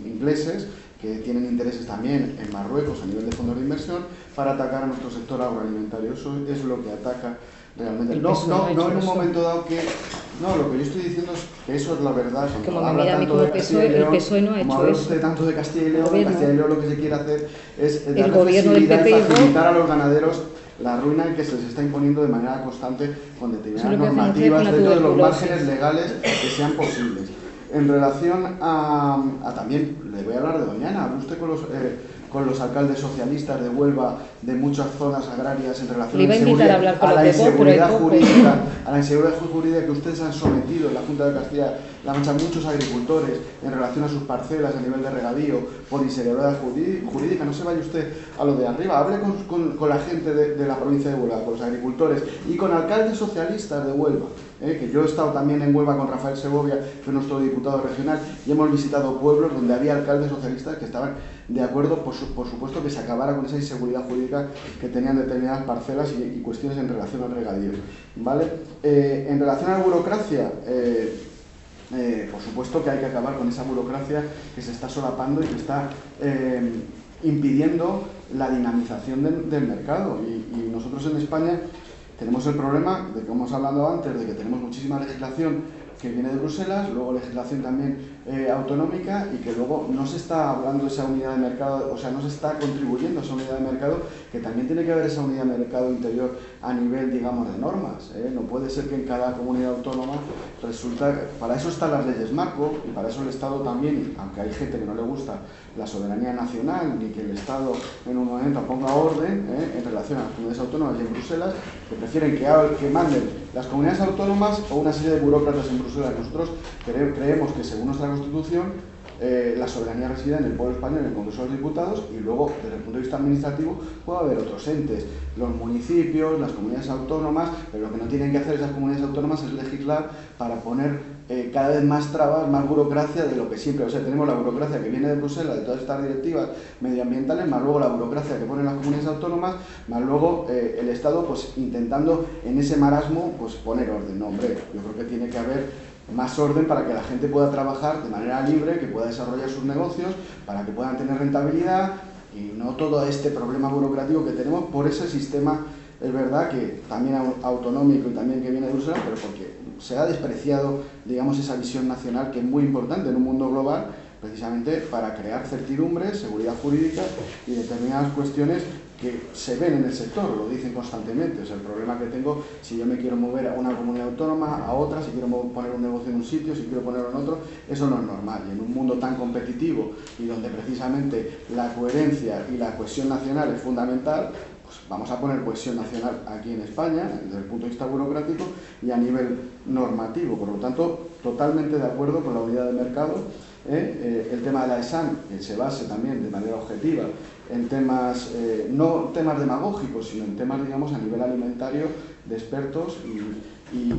ingleses, que tienen intereses también en Marruecos a nivel de fondos de inversión, para atacar a nuestro sector agroalimentario. Eso es lo que ataca realmente. No en un momento dado que... No, lo que yo estoy diciendo es que eso es la verdad. Como me mira a mí como el PSOE no ha hecho eso. Usted tanto de Castilla y León, en Castilla y León lo que se quiere hacer es el gobierno del PP facilitar a los ganaderos la ruina que se les está imponiendo de manera constante con determinadas normativas dentro de los márgenes legales que sean posibles. En relación a también, le voy a hablar de Doñana, hable usted con los alcaldes socialistas de Huelva de muchas zonas agrarias en relación a la inseguridad jurídica que ustedes han sometido en la Junta de Castilla-La Mancha muchos agricultores en relación a sus parcelas a nivel de regadío por inseguridad jurídica. No se vaya usted a lo de arriba, hable con la gente de la provincia de Huelva, con los agricultores y con alcaldes socialistas de Huelva. Que yo he estado también en Huelva con Rafael Segovia, que es nuestro diputado regional, y hemos visitado pueblos donde había alcaldes socialistas que estaban de acuerdo, por supuesto, que se acabara con esa inseguridad jurídica que tenían determinadas parcelas y cuestiones en relación al regadío. ¿Vale? En relación a la burocracia, por supuesto que hay que acabar con esa burocracia que se está solapando y que está impidiendo la dinamización del mercado. Y nosotros en España tenemos el problema de que hemos hablado antes, de que tenemos muchísima legislación que viene de Bruselas, luego legislación también autonómica y que luego no se está hablando de esa unidad de mercado, o sea, no se está contribuyendo a esa unidad de mercado, que también tiene que haber esa unidad de mercado interior a nivel, digamos, de normas. No puede ser que en cada comunidad autónoma resulta... Para eso están las leyes marco y para eso el Estado también, aunque hay gente que no le gusta la soberanía nacional ni que el Estado en un momento ponga orden en relación a las comunidades autónomas y en Bruselas, que prefieren que manden las comunidades autónomas o una serie de burócratas en Bruselas. Nosotros creemos que según nuestra Constitución la soberanía reside en el pueblo español, en el Congreso de los Diputados, y luego desde el punto de vista administrativo puede haber otros entes, los municipios, las comunidades autónomas, pero lo que no tienen que hacer esas comunidades autónomas es legislar para poner cada vez más trabas, más burocracia de lo que siempre, o sea, tenemos la burocracia que viene de Bruselas, de todas estas directivas medioambientales, más luego la burocracia que ponen las comunidades autónomas, más luego el Estado pues intentando en ese marasmo pues poner orden. No, hombre, yo creo que tiene que haber más orden para que la gente pueda trabajar de manera libre, que pueda desarrollar sus negocios, para que puedan tener rentabilidad y no todo este problema burocrático que tenemos por ese sistema, es verdad que también autonómico y también que viene de Bruselas, pero porque se ha despreciado, digamos, esa visión nacional que es muy importante en un mundo global, precisamente para crear certidumbre, seguridad jurídica y determinadas cuestiones que se ven en el sector, lo dicen constantemente. O sea, el problema que tengo, si yo me quiero mover a una comunidad autónoma, a otra, si quiero poner un negocio en un sitio, si quiero ponerlo en otro, eso no es normal. Y en un mundo tan competitivo y donde precisamente la coherencia y la cohesión nacional es fundamental, pues vamos a poner cohesión nacional aquí en España, desde el punto de vista burocrático y a nivel normativo. Por lo tanto, totalmente de acuerdo con la unidad de mercado. El tema de la ESAN, que se base también de manera objetiva en temas, no temas demagógicos, sino en temas, digamos, a nivel alimentario de expertos y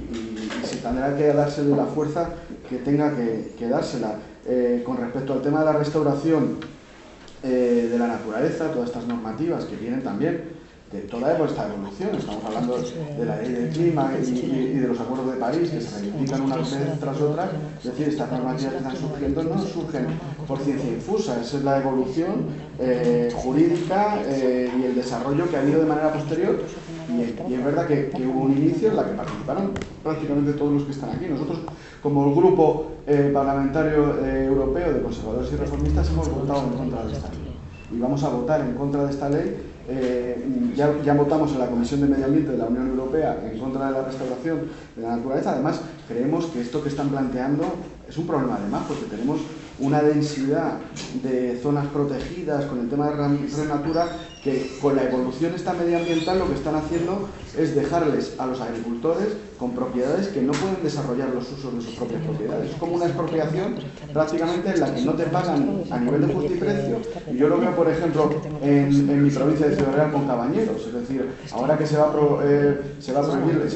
se tendrá que dársele la fuerza que tenga que dársela. Con respecto al tema de la restauración de la naturaleza, todas estas normativas que vienen también de toda esta evolución, estamos hablando de la ley del clima y de los acuerdos de París que se reivindican una vez tras otra, es decir, estas normativas que están surgiendo no surgen por ciencia infusa, esa es la evolución jurídica y el desarrollo que ha habido de manera posterior y es verdad que hubo un inicio en la que participaron prácticamente todos los que están aquí. Nosotros, como el grupo parlamentario europeo de conservadores y reformistas, hemos votado en contra de esta ley y vamos a votar en contra de esta ley. Ya votamos en la Comisión de Medio Ambiente de la Unión Europea en contra de la restauración de la naturaleza. Además, creemos que esto que están planteando es un problema además porque tenemos una densidad de zonas protegidas con el tema de Renatura que con la evolución esta medioambiental lo que están haciendo es dejarles a los agricultores con propiedades que no pueden desarrollar los usos de sus propias propiedades. Es como una expropiación prácticamente en la que no te pagan a nivel de justiprecio. Y yo lo veo, por ejemplo, en mi provincia de Ciudad Real con Cabañeros. Es decir, ahora que se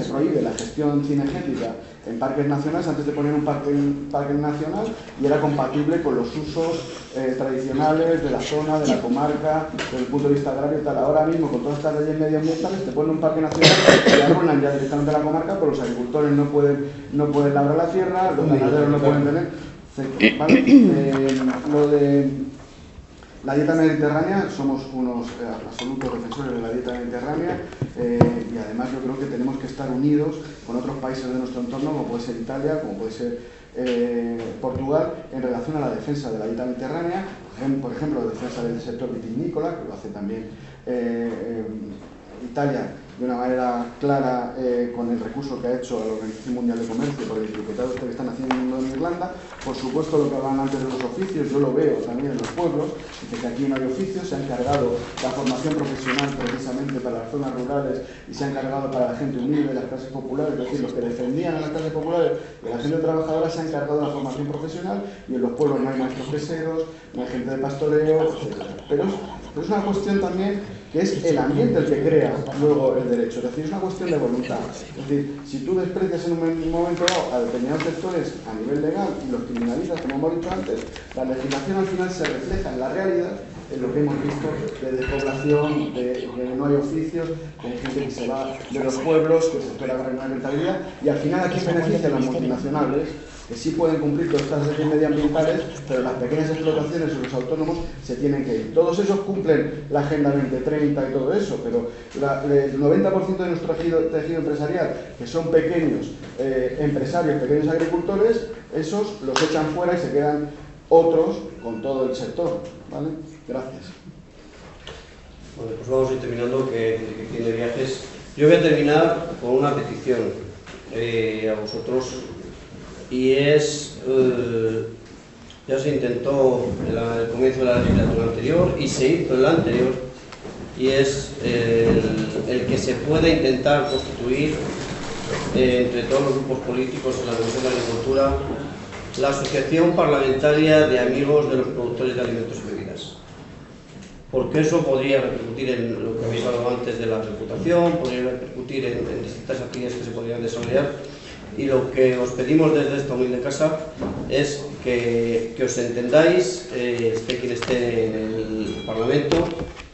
prohíbe la gestión cinegética en parques nacionales, antes de poner un parque nacional y era compatible con los usos tradicionales de la zona, de la comarca, desde el punto de vista agrario y tal. Ahora mismo, con todas estas leyes medioambientales, te ponen un parque nacional y arruinan ya directamente la comarca, porque los agricultores no pueden labrar la tierra, los ganaderos no pueden tener... ¿Vale? Lo de la dieta mediterránea, somos unos absolutos defensores de la dieta mediterránea y además yo creo que tenemos que estar unidos con otros países de nuestro entorno, como puede ser Italia, como puede ser Portugal, en relación a la defensa de la dieta mediterránea, por ejemplo, la defensa del sector vitivinícola, que lo hace también Italia de una manera clara con el recurso que ha hecho a la Organización Mundial de Comercio por el etiquetado que están haciendo en Irlanda. Por supuesto, lo que hablaban antes de los oficios, yo lo veo también en los pueblos, dice que aquí no hay oficios, se ha encargado la formación profesional precisamente para las zonas rurales y se ha encargado para la gente humilde, las clases populares, es decir, los que defendían a las clases populares y a la gente trabajadora se ha encargado de la formación profesional y en los pueblos no hay maestros queseros, no hay gente de pastoreo, etc. Pero es una cuestión también que es el ambiente el que crea luego el derecho, es decir, es una cuestión de voluntad. Es decir, si tú desprecias en un momento dado a determinados sectores a nivel legal y los criminalizas, como hemos dicho antes, la legislación al final se refleja en la realidad, en lo que hemos visto de despoblación, de no hay oficios, de gente que se va de los pueblos, que se espera para una rentabilidad, y al final aquí benefician las multinacionales, que sí pueden cumplir todas estas leyes medioambientales, pero las pequeñas explotaciones o los autónomos se tienen que ir. Todos esos cumplen la Agenda 2030 y todo eso, pero el 90% de nuestro tejido empresarial, que son pequeños empresarios, pequeños agricultores, esos los echan fuera y se quedan otros con todo el sector. ¿Vale? Gracias. Bueno, pues vamos a ir terminando, que tiene viajes. Yo voy a terminar con una petición a vosotros. Y es, ya se intentó en el comienzo de la legislatura anterior y se hizo en la anterior, y es el que se pueda intentar constituir entre todos los grupos políticos en la Comisión de Agricultura la Asociación Parlamentaria de Amigos de los Productores de Alimentos y Bebidas. Porque eso podría repercutir en lo que habéis hablado antes de la reputación, podría repercutir en distintas actividades que se podrían desarrollar. Y lo que os pedimos desde esta humilde casa es que os entendáis, esté quien esté en el Parlamento,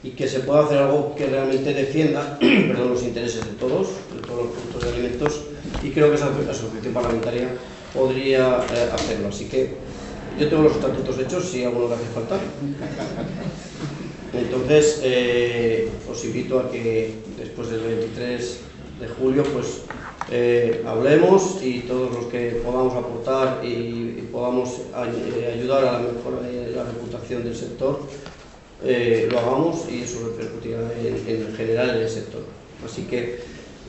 y que se pueda hacer algo que realmente defienda los intereses de todos los productores de alimentos, y creo que esa asociación parlamentaria podría hacerlo. Así que yo tengo los estatutos hechos, si alguno le hace falta. Entonces, os invito a que después del 23 de julio, pues hablemos y todos los que podamos aportar y podamos ayudar a la mejora de la reputación del sector, lo hagamos, y eso repercutirá en general en el sector. Así que,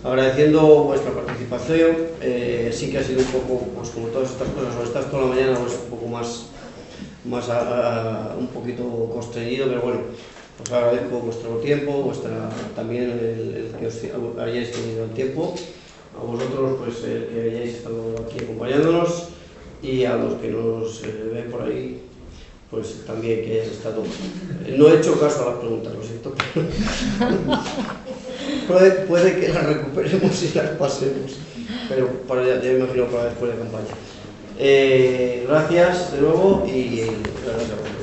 agradeciendo vuestra participación, sí que ha sido un poco, pues como todas estas cosas, o estás toda la mañana o es un poco más un poquito constreñido, pero bueno, os agradezco vuestro tiempo, también el que os hayáis tenido el tiempo, a vosotros pues que hayáis estado aquí acompañándonos, y a los que nos ven por ahí, pues también que hayáis estado. No he hecho caso a las preguntas, lo siento, pero puede que las recuperemos y las pasemos, pero ya me imagino para después de campaña. Gracias de nuevo y gracias a vosotros.